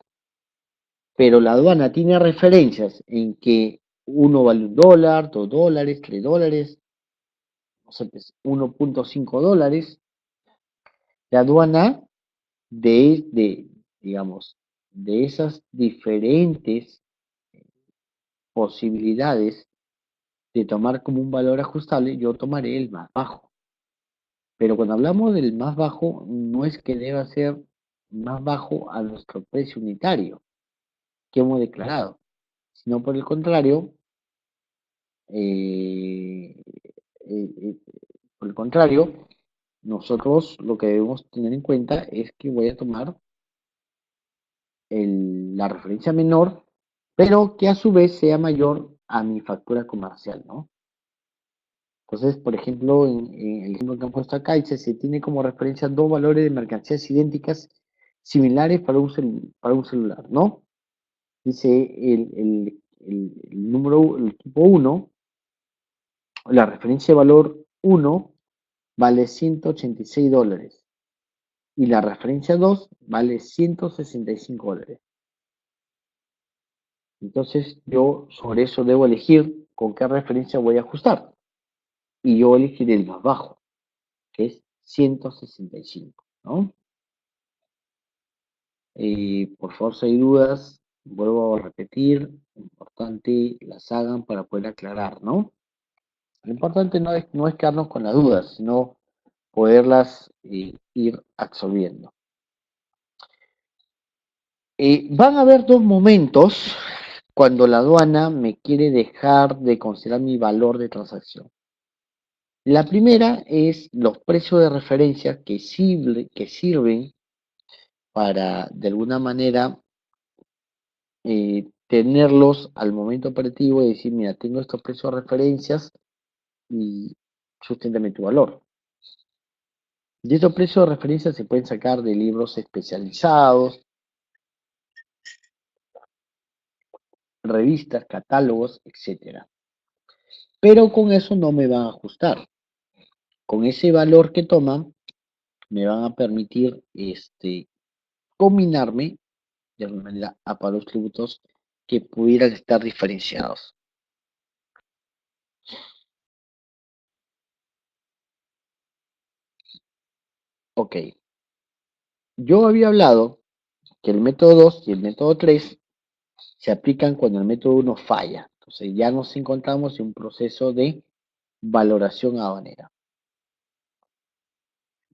pero la aduana tiene referencias en que uno vale $1, $2, $3, no sé, pues, $1.5, la aduana digamos, de esas diferentes posibilidades de tomar como un valor ajustable, yo tomaré el más bajo. Pero cuando hablamos del más bajo, no es que deba ser más bajo a nuestro precio unitario que hemos declarado, sino por el contrario, eh, eh, eh, por el contrario, nosotros lo que debemos tener en cuenta es que voy a tomar la referencia menor, pero que a su vez sea mayor a mi factura comercial, ¿no? Entonces, por ejemplo, en el ejemplo que han puesto acá, dice, se tiene como referencia dos valores de mercancías idénticas similares para un celular, ¿no? Dice el número, el tipo 1, la referencia de valor 1 vale $186 y la referencia 2 vale $165. Entonces yo sobre eso debo elegir con qué referencia voy a ajustar. Y yo elegiré el más bajo, que es 165, ¿no? Por favor, si hay dudas, vuelvo a repetir, importante las hagan para poder aclarar, ¿no? Lo importante no es quedarnos con las dudas, sino poderlas ir absorbiendo. Van a haber dos momentos cuando la aduana me quiere dejar de considerar mi valor de transacción. La primera es los precios de referencia que sirven para, de alguna manera, tenerlos al momento operativo y decir, mira, tengo estos precios de referencias y susténtame tu valor. Y estos precios de referencia se pueden sacar de libros especializados, revistas, catálogos, etcétera. Pero con eso no me van a ajustar. Con ese valor que toman, me van a permitir combinarme de alguna manera a pagos tributos que pudieran estar diferenciados. Ok, yo había hablado que el método 2 y el método 3 se aplican cuando el método 1 falla. Entonces ya nos encontramos en un proceso de valoración aduanera.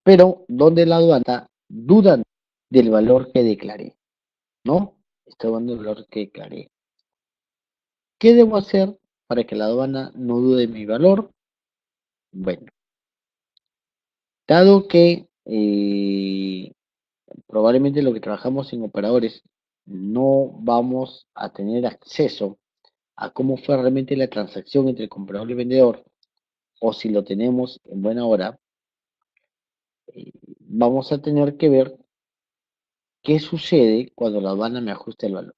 Pero donde la aduana duda del valor que declaré, ¿no? Está dudando del valor que declaré. ¿Qué debo hacer para que la aduana no dude de mi valor? Bueno, dado que probablemente lo que trabajamos en operadores no vamos a tener acceso a cómo fue realmente la transacción entre el comprador y el vendedor, o si lo tenemos en buena hora, vamos a tener que ver qué sucede cuando la aduana me ajuste el valor.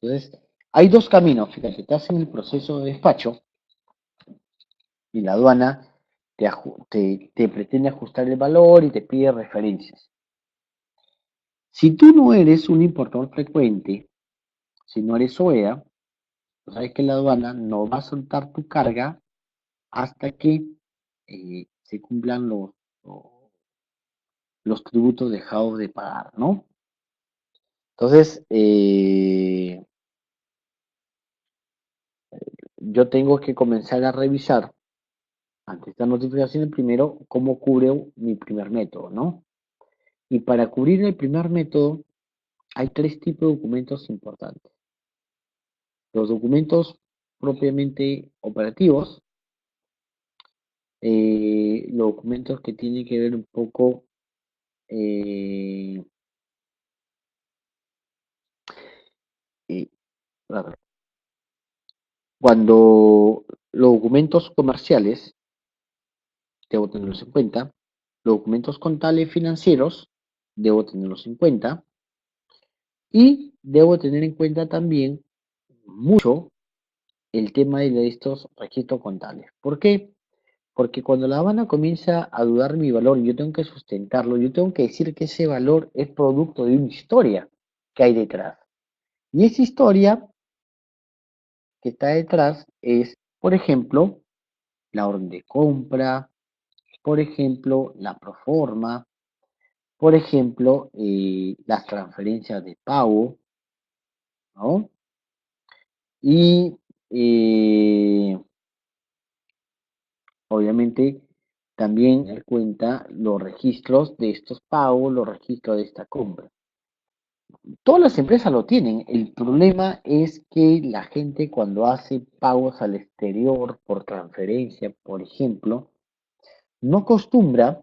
Entonces, Hay dos caminos, fíjate, estás en el proceso de despacho y la aduana te pretende ajustar el valor y te pide referencias. Si tú no eres un importador frecuente, si no eres OEA, pues sabes que la aduana no va a soltar tu carga hasta que se cumplan los tributos dejados de pagar, ¿no? Entonces, yo tengo que comenzar a revisar, ante esta notificación, primero, cómo cubre mi primer método, ¿no? Y para cubrir el primer método, hay tres tipos de documentos importantes. Los documentos propiamente operativos, los documentos que tienen que ver un poco eh, eh, a ver, cuando los documentos comerciales, debo tenerlos en cuenta, los documentos contables financieros, debo tenerlos en cuenta, y debo tener en cuenta también mucho el tema de estos registros contables. ¿Por qué? Porque cuando la Habana comienza a dudar mi valor, yo tengo que sustentarlo, yo tengo que decir que ese valor es producto de una historia que hay detrás. Y esa historia que está detrás es, por ejemplo, la orden de compra, por ejemplo, la proforma, por ejemplo, las transferencias de pago, ¿no? Y obviamente también cuenta los registros de estos pagos, los registros de esta compra. Todas las empresas lo tienen. El problema es que la gente cuando hace pagos al exterior por transferencia, por ejemplo, no acostumbra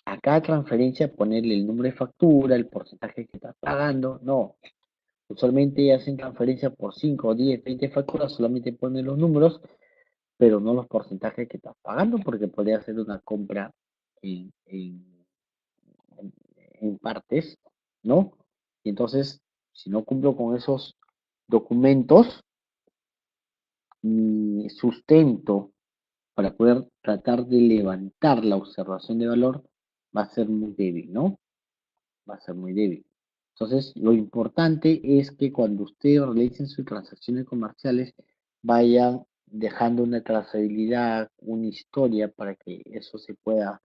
a cada transferencia ponerle el número de factura, el porcentaje que está pagando. No. Usualmente hacen transferencia por 5, 10, 20 facturas, solamente ponen los números, pero no los porcentajes que estás pagando, porque podría hacer una compra en, en- en partes, ¿no? Y entonces, si no cumplo con esos documentos, mi sustento para poder tratar de levantar la observación de valor va a ser muy débil, ¿no? Va a ser muy débil. Entonces, lo importante es que cuando ustedes realicen sus transacciones comerciales, vayan dejando una trazabilidad, una historia para que eso se pueda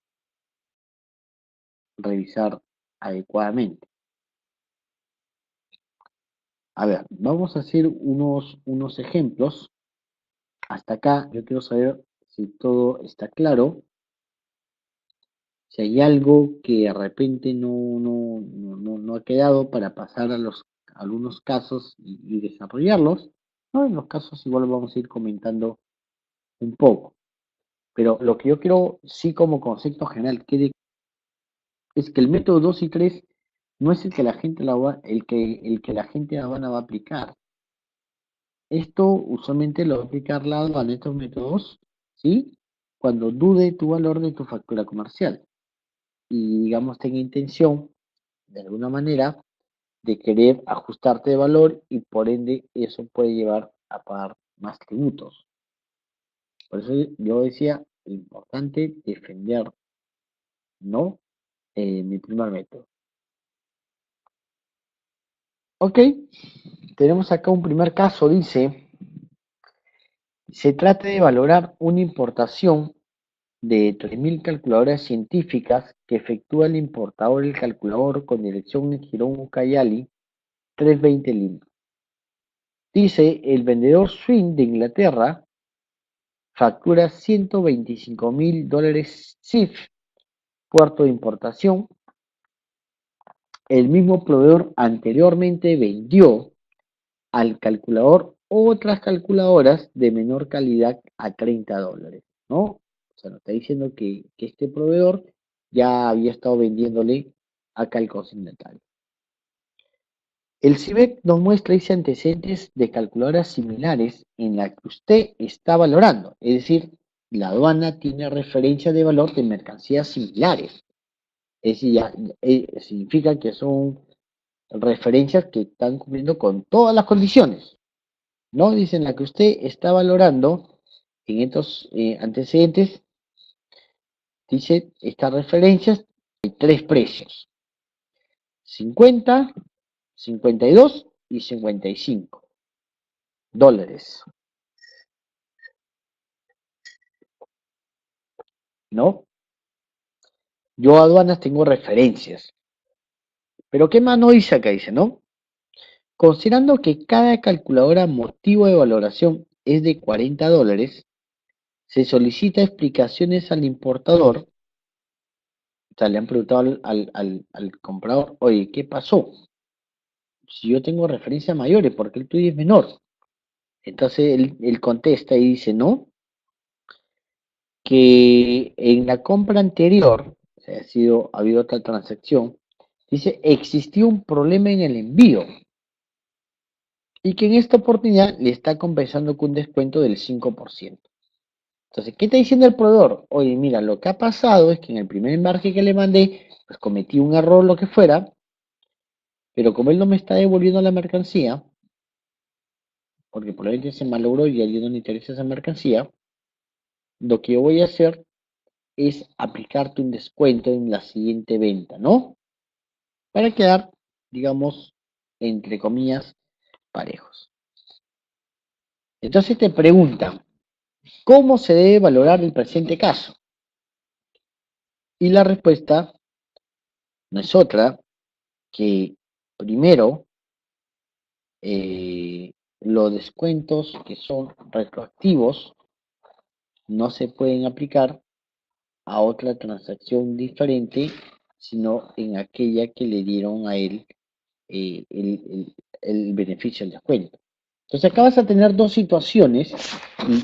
revisar adecuadamente. A ver, vamos a hacer unos ejemplos. Hasta acá yo quiero saber si todo está claro, si hay algo que de repente no ha quedado para pasar a algunos casos y desarrollarlos. ¿No? En los casos igual vamos a ir comentando un poco. Pero lo que yo quiero, sí como concepto general, quede, es que el método 2 y 3 no es el que la gente el que la gente aduana va a aplicar. Esto usualmente lo va a aplicar la aduana, estos métodos, ¿sí? Cuando dude tu valor de tu factura comercial y, digamos, tenga intención, de alguna manera, de querer ajustarte de valor y por ende eso puede llevar a pagar más tributos. Por eso yo decía, importante defender, ¿no? Mi primer método. Ok, tenemos acá un primer caso, dice, se trata de valorar una importación de 3.000 calculadoras científicas que efectúa el importador el calculador con dirección en Girón Ucayali 320 Lima. Dice, el vendedor Swing de Inglaterra factura $125.000 CIF, puerto de importación. El mismo proveedor anteriormente vendió al calculador otras calculadoras de menor calidad a $30, ¿no? O sea, nos está diciendo que este proveedor ya había estado vendiéndole acá el consignatario. El CIBEC nos muestra ese antecedentes de calculadoras similares en la que usted está valorando, es decir, la aduana tiene referencia de valor de mercancías similares, es decir, significa que son referencias que están cumpliendo con todas las condiciones. ¿no? Dicen la que usted está valorando en estos antecedentes, dice estas referencias, hay tres precios, 50, 52 y 55 dólares, ¿no? Yo aduanas tengo referencias, pero ¿qué más no dice acá? Dice, ¿no? Considerando que cada calculadora motivo de valoración es de 40 dólares, se solicita explicaciones al importador. O sea, le han preguntado al comprador, oye, ¿qué pasó? Si yo tengo referencias mayores, ¿por qué el tuyo es menor? Entonces él contesta y dice, no, que en la compra anterior, o sea, ha habido otra transacción, dice, existió un problema en el envío y que en esta oportunidad le está compensando con un descuento del 5%. Entonces, ¿qué está diciendo el proveedor? Oye, mira, lo que ha pasado es que en el primer embarque que le mandé, pues cometí un error, lo que fuera, pero como él no me está devolviendo la mercancía, porque probablemente se malogró y a él no le interesa esa mercancía, lo que yo voy a hacer es aplicarte un descuento en la siguiente venta, ¿no? Para quedar, digamos, entre comillas, parejos. Entonces te preguntan, ¿cómo se debe valorar el presente caso? Y la respuesta no es otra que, primero, los descuentos que son retroactivos no se pueden aplicar a otra transacción diferente, sino en aquella que le dieron a él eh, el, el- el beneficio del descuento. Entonces acá vas a tener dos situaciones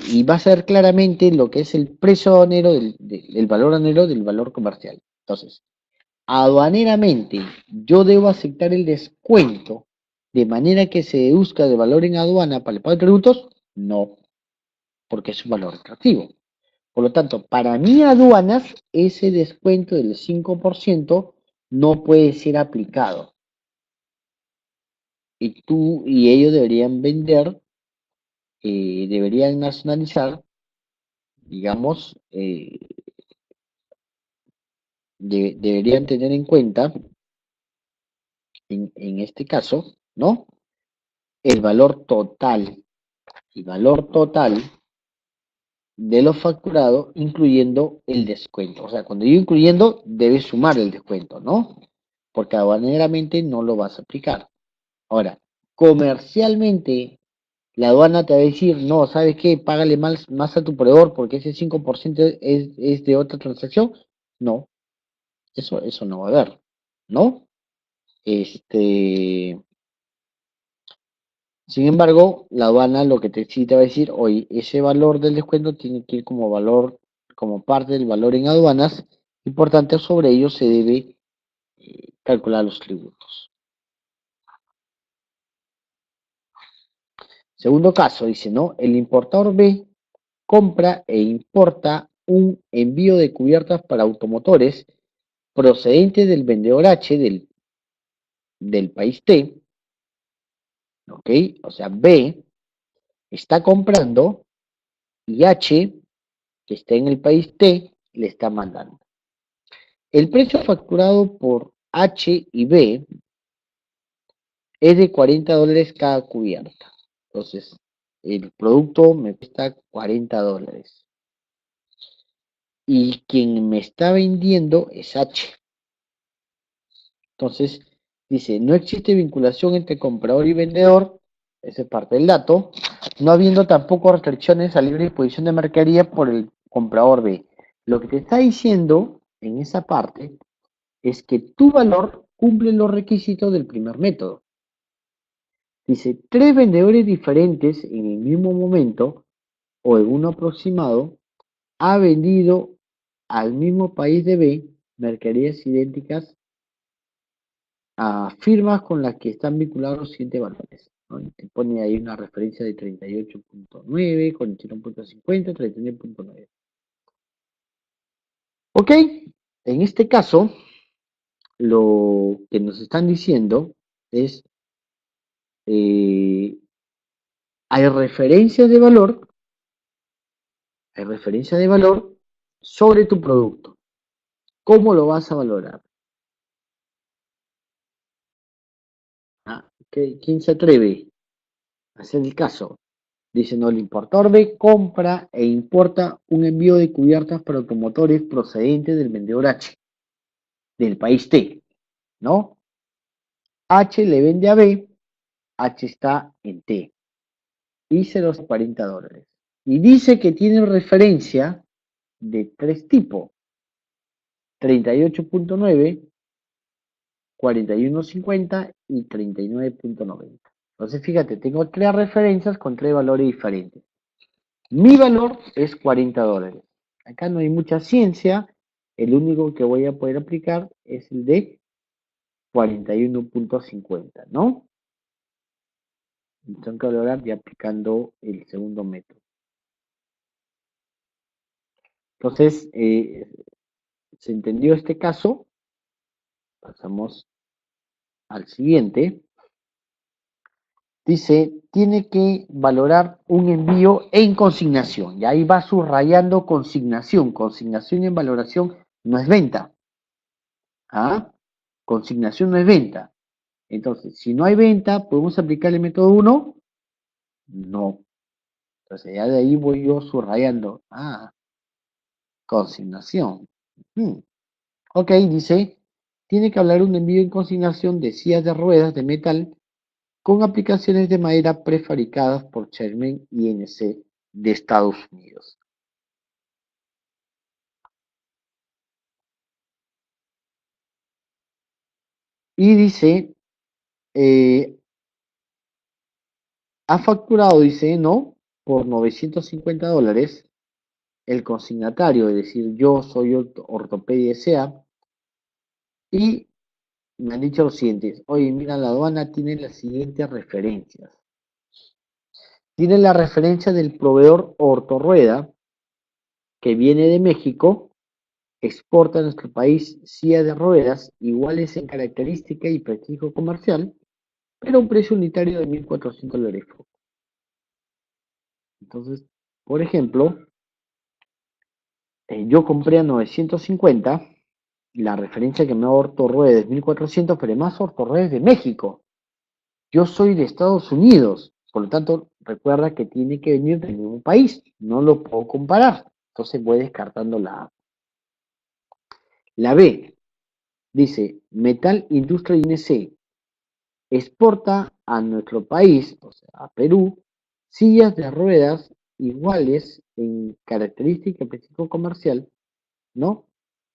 y vas a ver claramente lo que es el precio aduanero del valor aduanero del valor comercial. Entonces, aduaneramente, yo debo aceptar el descuento de manera que se deduzca de valor en aduana para el pago de tributos. No, porque es un valor retroactivo. Por lo tanto, para mí aduanas, ese descuento del 5% no puede ser aplicado. Y tú y ellos deberían vender, deberían nacionalizar, digamos, deberían tener en cuenta, en este caso, ¿no? El valor total, el valor total de lo facturado, incluyendo el descuento. O sea, cuando yo incluyendo, debes sumar el descuento, ¿no? Porque aduaneramente no lo vas a aplicar. Ahora, comercialmente, la aduana te va a decir, no, ¿sabes qué? Págale más a tu proveedor porque ese 5% es de otra transacción. No, eso no va a haber, ¿no? Este, sin embargo, la aduana lo que sí te va a decir, oye, ese valor del descuento tiene que ir como valor, como parte del valor en aduanas, y por tanto sobre ello se debe calcular los tributos. Segundo caso, dice, ¿no? El importador B compra e importa un envío de cubiertas para automotores procedente del vendedor H del país T, ¿ok? O sea, B está comprando y H, que está en el país T, le está mandando. El precio facturado por H y B es de 40 dólares cada cubierta. Entonces, el producto me cuesta 40 dólares. Y quien me está vendiendo es H. Entonces, dice, no existe vinculación entre comprador y vendedor, esa es parte del dato, no habiendo tampoco restricciones a libre disposición de mercadería por el comprador B. Lo que te está diciendo en esa parte es que tu valor cumple los requisitos del primer método. Dice, tres vendedores diferentes en el mismo momento o en uno aproximado ha vendido al mismo país de B mercaderías idénticas a firmas con las que están vinculados los siguientes valores, ¿no? Y te pone ahí una referencia de 38.9, 41.50, 39.9. Ok, en este caso, lo que nos están diciendo es, eh, hay referencias de valor, hay referencias de valor sobre tu producto. ¿Cómo lo vas a valorar? ¿Quién se atreve a hacer el caso? Dice, no, el importador B compra e importa un envío de cubiertas para automotores procedente del vendedor H, del país T, ¿no? H le vende a B, H está en T, y se los $40. Y dice que tiene referencia de tres tipos, 38.9, 41.50 y 39.90. Entonces, fíjate, tengo tres referencias con tres valores diferentes. Mi valor es $40. Acá no hay mucha ciencia, el único que voy a poder aplicar es el de 41.50, ¿no? Tengo que valorar ya aplicando el segundo método. Entonces, ¿se entendió este caso? Pasamos al siguiente. Dice, tiene que valorar un envío en consignación. Y ahí va subrayando consignación. Consignación en valoración no es venta. ¿Ah? Consignación no es venta. Entonces, si no hay venta, ¿podemos aplicar el método 1? No. Entonces, ya de ahí voy yo subrayando. Consignación. Ok, dice, tiene que hablar un envío en consignación de sillas de ruedas de metal con aplicaciones de madera prefabricadas por Charmain INC de Estados Unidos. Y dice, ha facturado, dice, ¿no? Por $950. El consignatario, es decir, yo soy Ortopedia S.A. y me han dicho lo siguiente, oye, mira, la aduana tiene las siguientes referencias. Tiene la referencia del proveedor Ortorrueda, que viene de México, exporta a nuestro país silla de ruedas iguales en característica y prestigio comercial, pero a un precio unitario de $1.400. Entonces, por ejemplo, yo compré a 950, la referencia que me da Ortorrueda es 1.400, pero además Ortorrueda es de México. Yo soy de Estados Unidos, por lo tanto, recuerda que tiene que venir del mismo país, no lo puedo comparar. Entonces voy descartando la A. La B dice, Metal Industria INC exporta a nuestro país, o sea, a Perú, sillas de ruedas iguales en característica específico comercial, ¿no?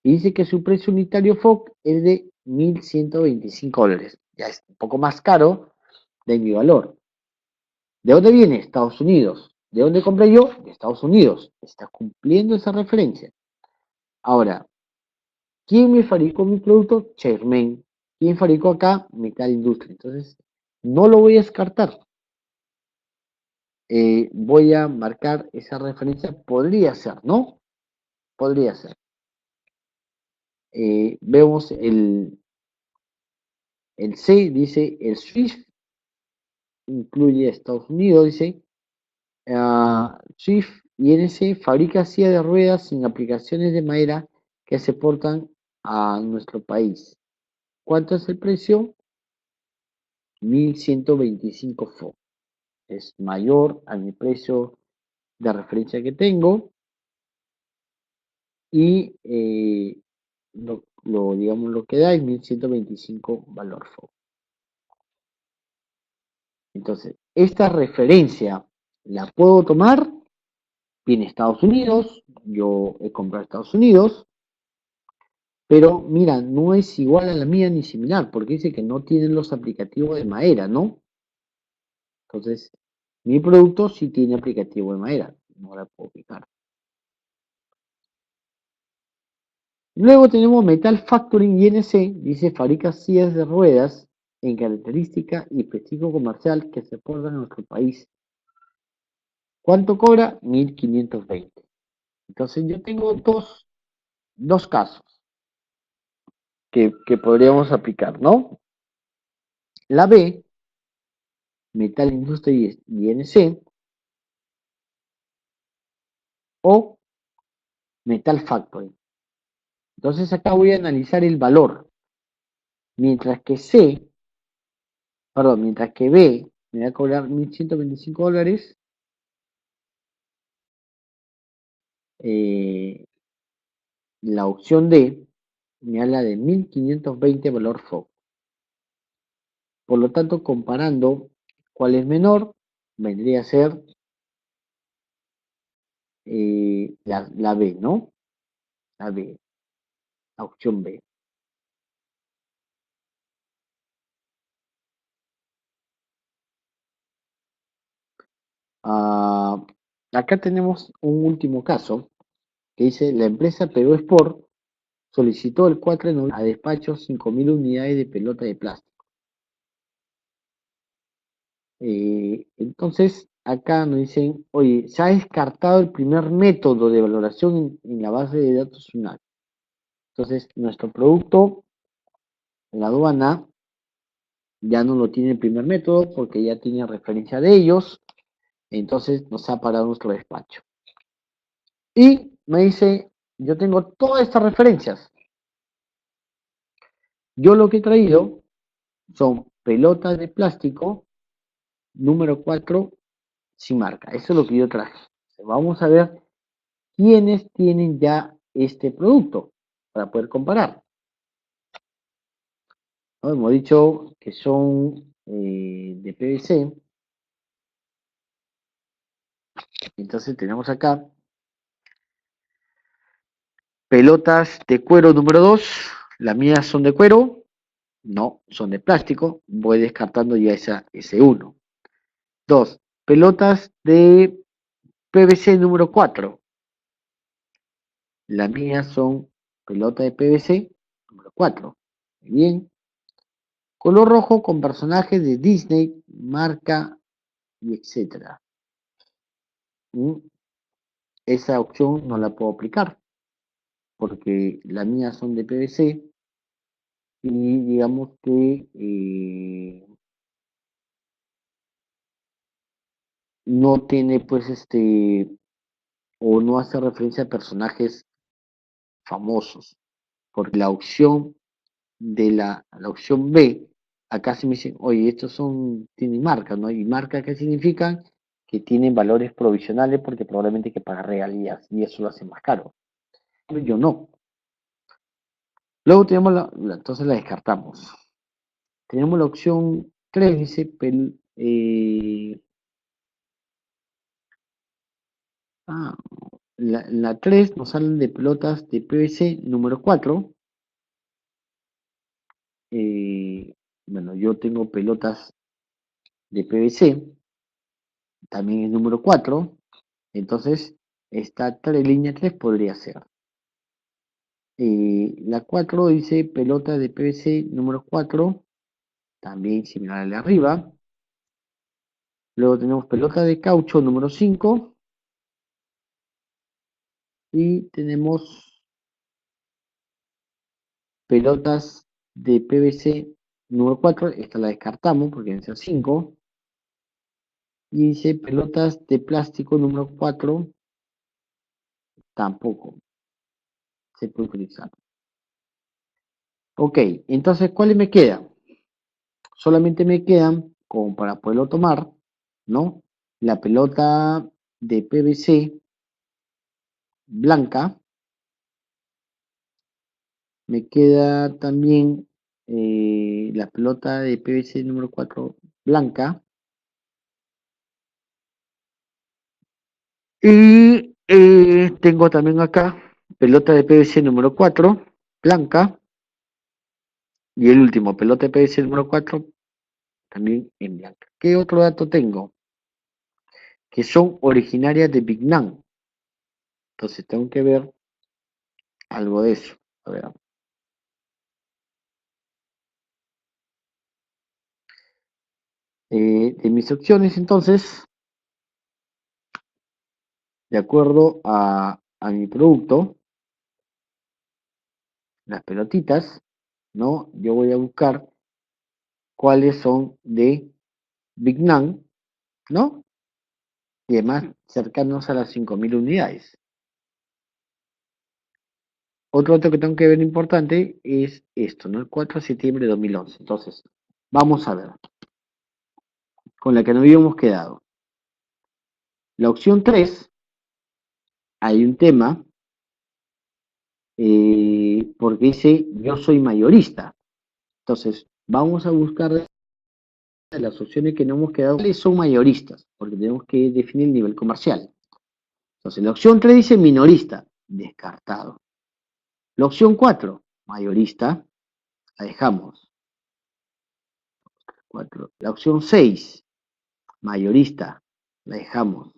Y dice que su precio unitario FOB es de $1.125. Ya es un poco más caro de mi valor. ¿De dónde viene? Estados Unidos. ¿De dónde compré yo? De Estados Unidos. Está cumpliendo esa referencia. Ahora, ¿quién me fabricó mi producto? Charmain. ¿Quién fabricó acá? Metal Industria. Entonces, no lo voy a descartar. Voy a marcar esa referencia. Podría ser, ¿no? Podría ser. Vemos el C, dice el SWIFT, incluye Estados Unidos, dice SWIFT y NC fabrica silla de ruedas sin aplicaciones de madera que se portan a nuestro país. ¿Cuánto es el precio? 1.125 FO. Es mayor a mi precio de referencia que tengo y digamos, lo que da es 1.125 valor FO. Entonces, esta referencia la puedo tomar, viene Estados Unidos, yo he comprado Estados Unidos, pero mira, no es igual a la mía ni similar, porque dice que no tienen los aplicativos de madera, ¿no? Entonces, mi producto sí tiene aplicativo de madera, no la puedo aplicar. Luego tenemos Metal Factoring INC, dice fabrica sillas de ruedas en característica y prestigio comercial que se exportan a nuestro país. ¿Cuánto cobra? 1.520. Entonces yo tengo dos casos que podríamos aplicar, ¿no? La B Metal Industries INC o Metal Factory. Entonces acá voy a analizar el valor. Mientras que C, perdón, mientras que B me va a cobrar $1.125, eh, la opción D me habla de 1.520 valor FOB. Por lo tanto, comparando cuál es menor, vendría a ser la B, ¿no? La B, la opción B. Ah, acá tenemos un último caso que dice, la empresa Perú Sport solicitó el 4 de noviembre a despacho 5.000 unidades de pelota de plástico. Entonces, acá nos dicen, oye, se ha descartado el primer método de valoración en la base de datos SUNAT. Entonces, nuestro producto, la aduana, ya no lo tiene el primer método porque ya tiene referencia de ellos, entonces nos ha parado nuestro despacho. Y me dice, yo tengo todas estas referencias. Yo lo que he traído son pelotas de plástico número 4 sin marca. Eso es lo que yo traje. Vamos a ver quiénes tienen ya este producto para poder comparar, ¿no? Hemos dicho que son de PVC, entonces tenemos acá pelotas de cuero número 2, las mías son de cuero, no, son de plástico, voy descartando ya ese uno. 2, pelotas de PVC número 4, las mías son pelota de PVC número 4. Muy bien. Color rojo con personajes de Disney, marca y etcétera. Esa opción no la puedo aplicar porque las mías son de PVC y digamos que no tiene pues o no hace referencia a personajes famosos, porque la opción de la opción B, acá se me dicen, oye, estos tienen marca, ¿no? Y marca, ¿qué significan? Que tienen valores provisionales porque probablemente hay que pagar regalías y eso lo hace más caro. Pero yo no. Luego tenemos entonces la descartamos. Tenemos la opción 3, dice, ah, la 3 nos salen de pelotas de PVC número 4. Bueno, yo tengo pelotas de PVC, también es número 4. Entonces, esta línea 3 podría ser. La 4 dice pelota de PVC número 4, también similar a la de arriba. Luego tenemos pelota de caucho número 5 y tenemos pelotas de PVC número 4, esta la descartamos porque debe ser 5. Y dice pelotas de plástico número 4, tampoco se puede utilizar. Ok, entonces, ¿cuáles me quedan? Solamente me quedan, como para poderlo tomar, ¿no? La pelota de PVC blanca, me queda también la pelota de PVC número 4 blanca, y tengo también acá pelota de PVC número 4 blanca, y el último, pelota de PVC número 4 también en blanca. ¿Qué otro dato tengo? Que son originarias de Vietnam. Entonces tengo que ver algo de eso. A ver. De mis opciones, entonces, de acuerdo a mi producto, las pelotitas, ¿no? Yo voy a buscar cuáles son de Vietnam, ¿no? Y además cercanos a las 5.000 unidades. Otro dato que tengo que ver importante es esto, ¿no? El 4 de septiembre de 2011. Entonces, vamos a ver, con la que nos habíamos quedado. La opción 3, hay un tema, porque dice yo soy mayorista. Entonces, vamos a buscar de las opciones que nos hemos quedado, ¿cuáles son mayoristas? Porque tenemos que definir el nivel comercial. Entonces, la opción 3 dice minorista, descartado. La opción 4, mayorista, la dejamos. 4. La opción 6, mayorista, la dejamos.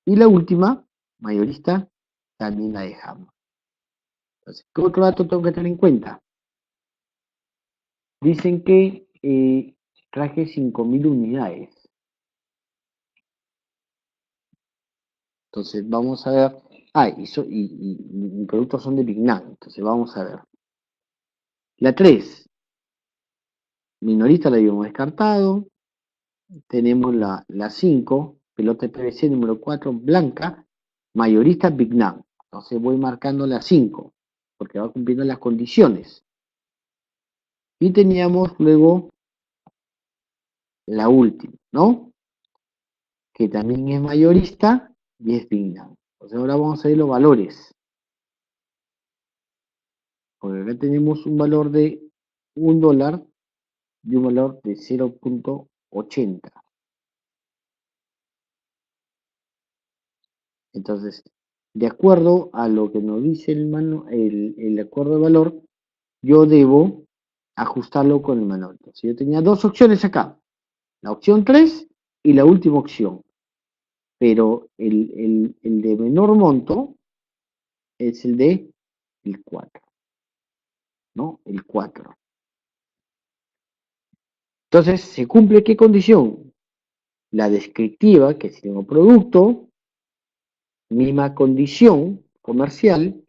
Y la última, mayorista, también la dejamos. Entonces, ¿qué otro dato tengo que tener en cuenta? Dicen que traje 5.000 unidades. Entonces, vamos a ver. Y mis productos son de Vietnam. Entonces, vamos a ver. La 3, minorista la habíamos descartado. Tenemos la 5, pelota de PVC número 4, blanca, mayorista Vietnam. Entonces voy marcando la 5, porque va cumpliendo las condiciones. Y teníamos luego la última, ¿no? Que también es mayorista y es Vietnam. Entonces ahora vamos a ver los valores. Porque acá tenemos un valor de $1 y un valor de 0.80. Entonces, de acuerdo a lo que nos dice el acuerdo de valor, yo debo ajustarlo con el manual. Entonces, yo tenía dos opciones acá, la opción 3 y la última opción, pero el de menor monto es el de el 4, ¿no? El 4. Entonces, ¿se cumple qué condición? La descriptiva, que es el mismo producto, misma condición comercial,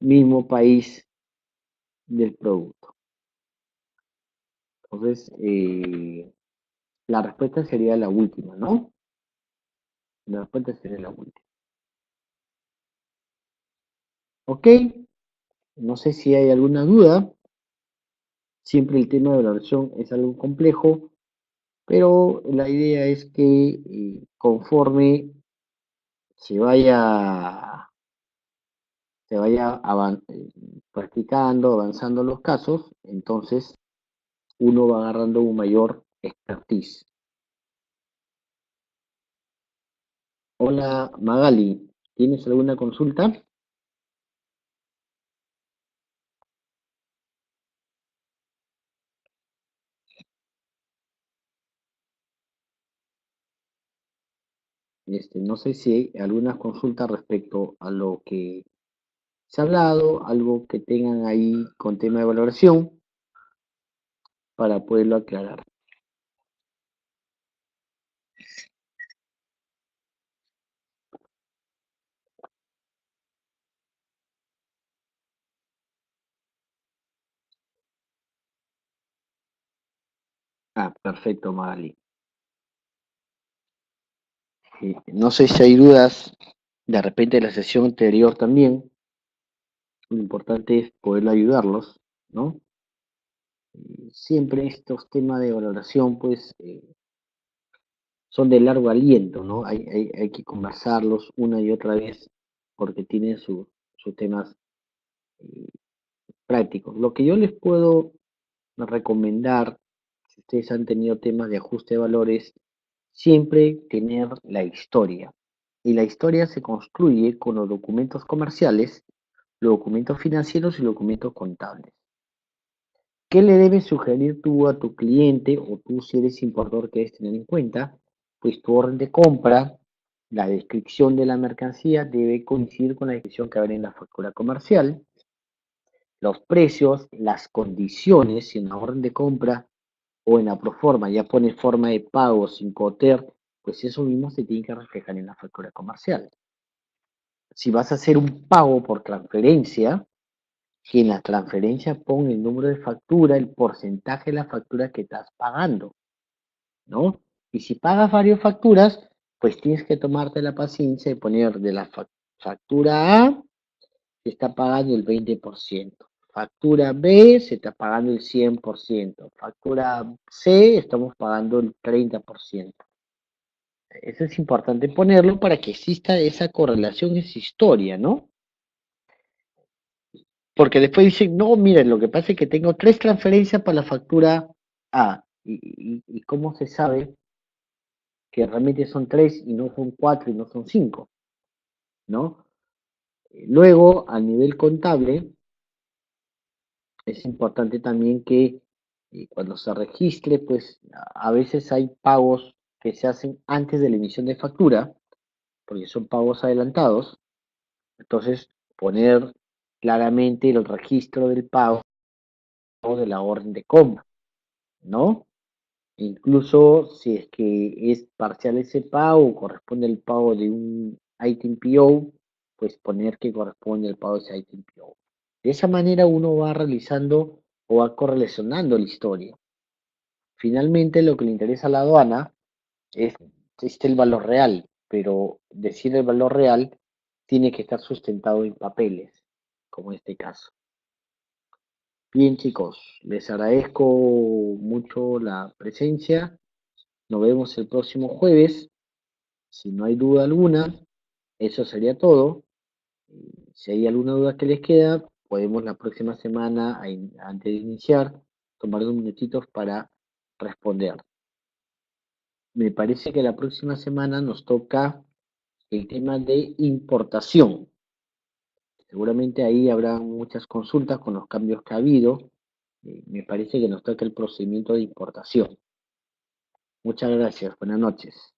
mismo país del producto. Entonces, la respuesta sería la última, ¿no? La respuesta sería la última. ¿Ok? No sé si hay alguna duda. Siempre el tema de la versión es algo complejo, pero la idea es que conforme se vaya, practicando, avanzando los casos, entonces uno va agarrando un mayor expertise. Hola Magali, ¿tienes alguna consulta? No sé si hay alguna consulta respecto a lo que se ha hablado, algo que tengan ahí con tema de valoración para poderlo aclarar. Ah, perfecto, Magali. No sé si hay dudas de repente de la sesión anterior también. Lo importante es poder ayudarlos, ¿no? Siempre estos temas de valoración, pues, son de largo aliento, ¿no? Hay que conversarlos una y otra vez porque tienen sus temas eh, prácticos. Lo que yo les puedo recomendar, si ustedes han tenido temas de ajuste de valores, siempre tener la historia. Y la historia se construye con los documentos comerciales, los documentos financieros y los documentos contables. ¿Qué le debes sugerir tú a tu cliente o tú si eres importador que debes tener en cuenta? Pues tu orden de compra, la descripción de la mercancía debe coincidir con la descripción que habrá en la factura comercial, los precios, las condiciones, si en la orden de compra o en la proforma ya pone forma de pago sin coter, pues eso mismo se tiene que reflejar en la factura comercial. Si vas a hacer un pago por transferencia, Si en la transferencia pon el número de factura, el porcentaje de la factura que estás pagando, ¿no? Y si pagas varias facturas, pues tienes que tomarte la paciencia de poner de la factura A, se está pagando el 20%. Factura B, se está pagando el 100%. Factura C, estamos pagando el 30%. Eso es importante ponerlo para que exista esa correlación, esa historia, ¿no? Porque después dicen, no, miren, lo que pasa es que tengo 3 transferencias para la factura A. ¿Y cómo se sabe que realmente son 3 y no son 4 y no son 5? ¿No? Luego, a nivel contable, es importante también que cuando se registre, pues a veces hay pagos que se hacen antes de la emisión de factura, porque son pagos adelantados. Entonces, poner claramente el registro del pago de la orden de compra, ¿no? Incluso si es que es parcial ese pago, corresponde al pago de un item PO, pues poner que corresponde al pago de ese item PO. De esa manera uno va realizando o va correlacionando la historia. Finalmente, lo que le interesa a la aduana es el valor real, pero decir el valor real tiene que estar sustentado en papeles, como en este caso. Bien, chicos, les agradezco mucho la presencia. Nos vemos el próximo jueves. Si no hay duda alguna, eso sería todo. Si hay alguna duda que les queda, podemos la próxima semana, antes de iniciar, tomar unos minutitos para responder. Me parece que la próxima semana nos toca el tema de importación. Seguramente ahí habrá muchas consultas con los cambios que ha habido. Me parece que nos toca el procedimiento de importación. Muchas gracias. Buenas noches.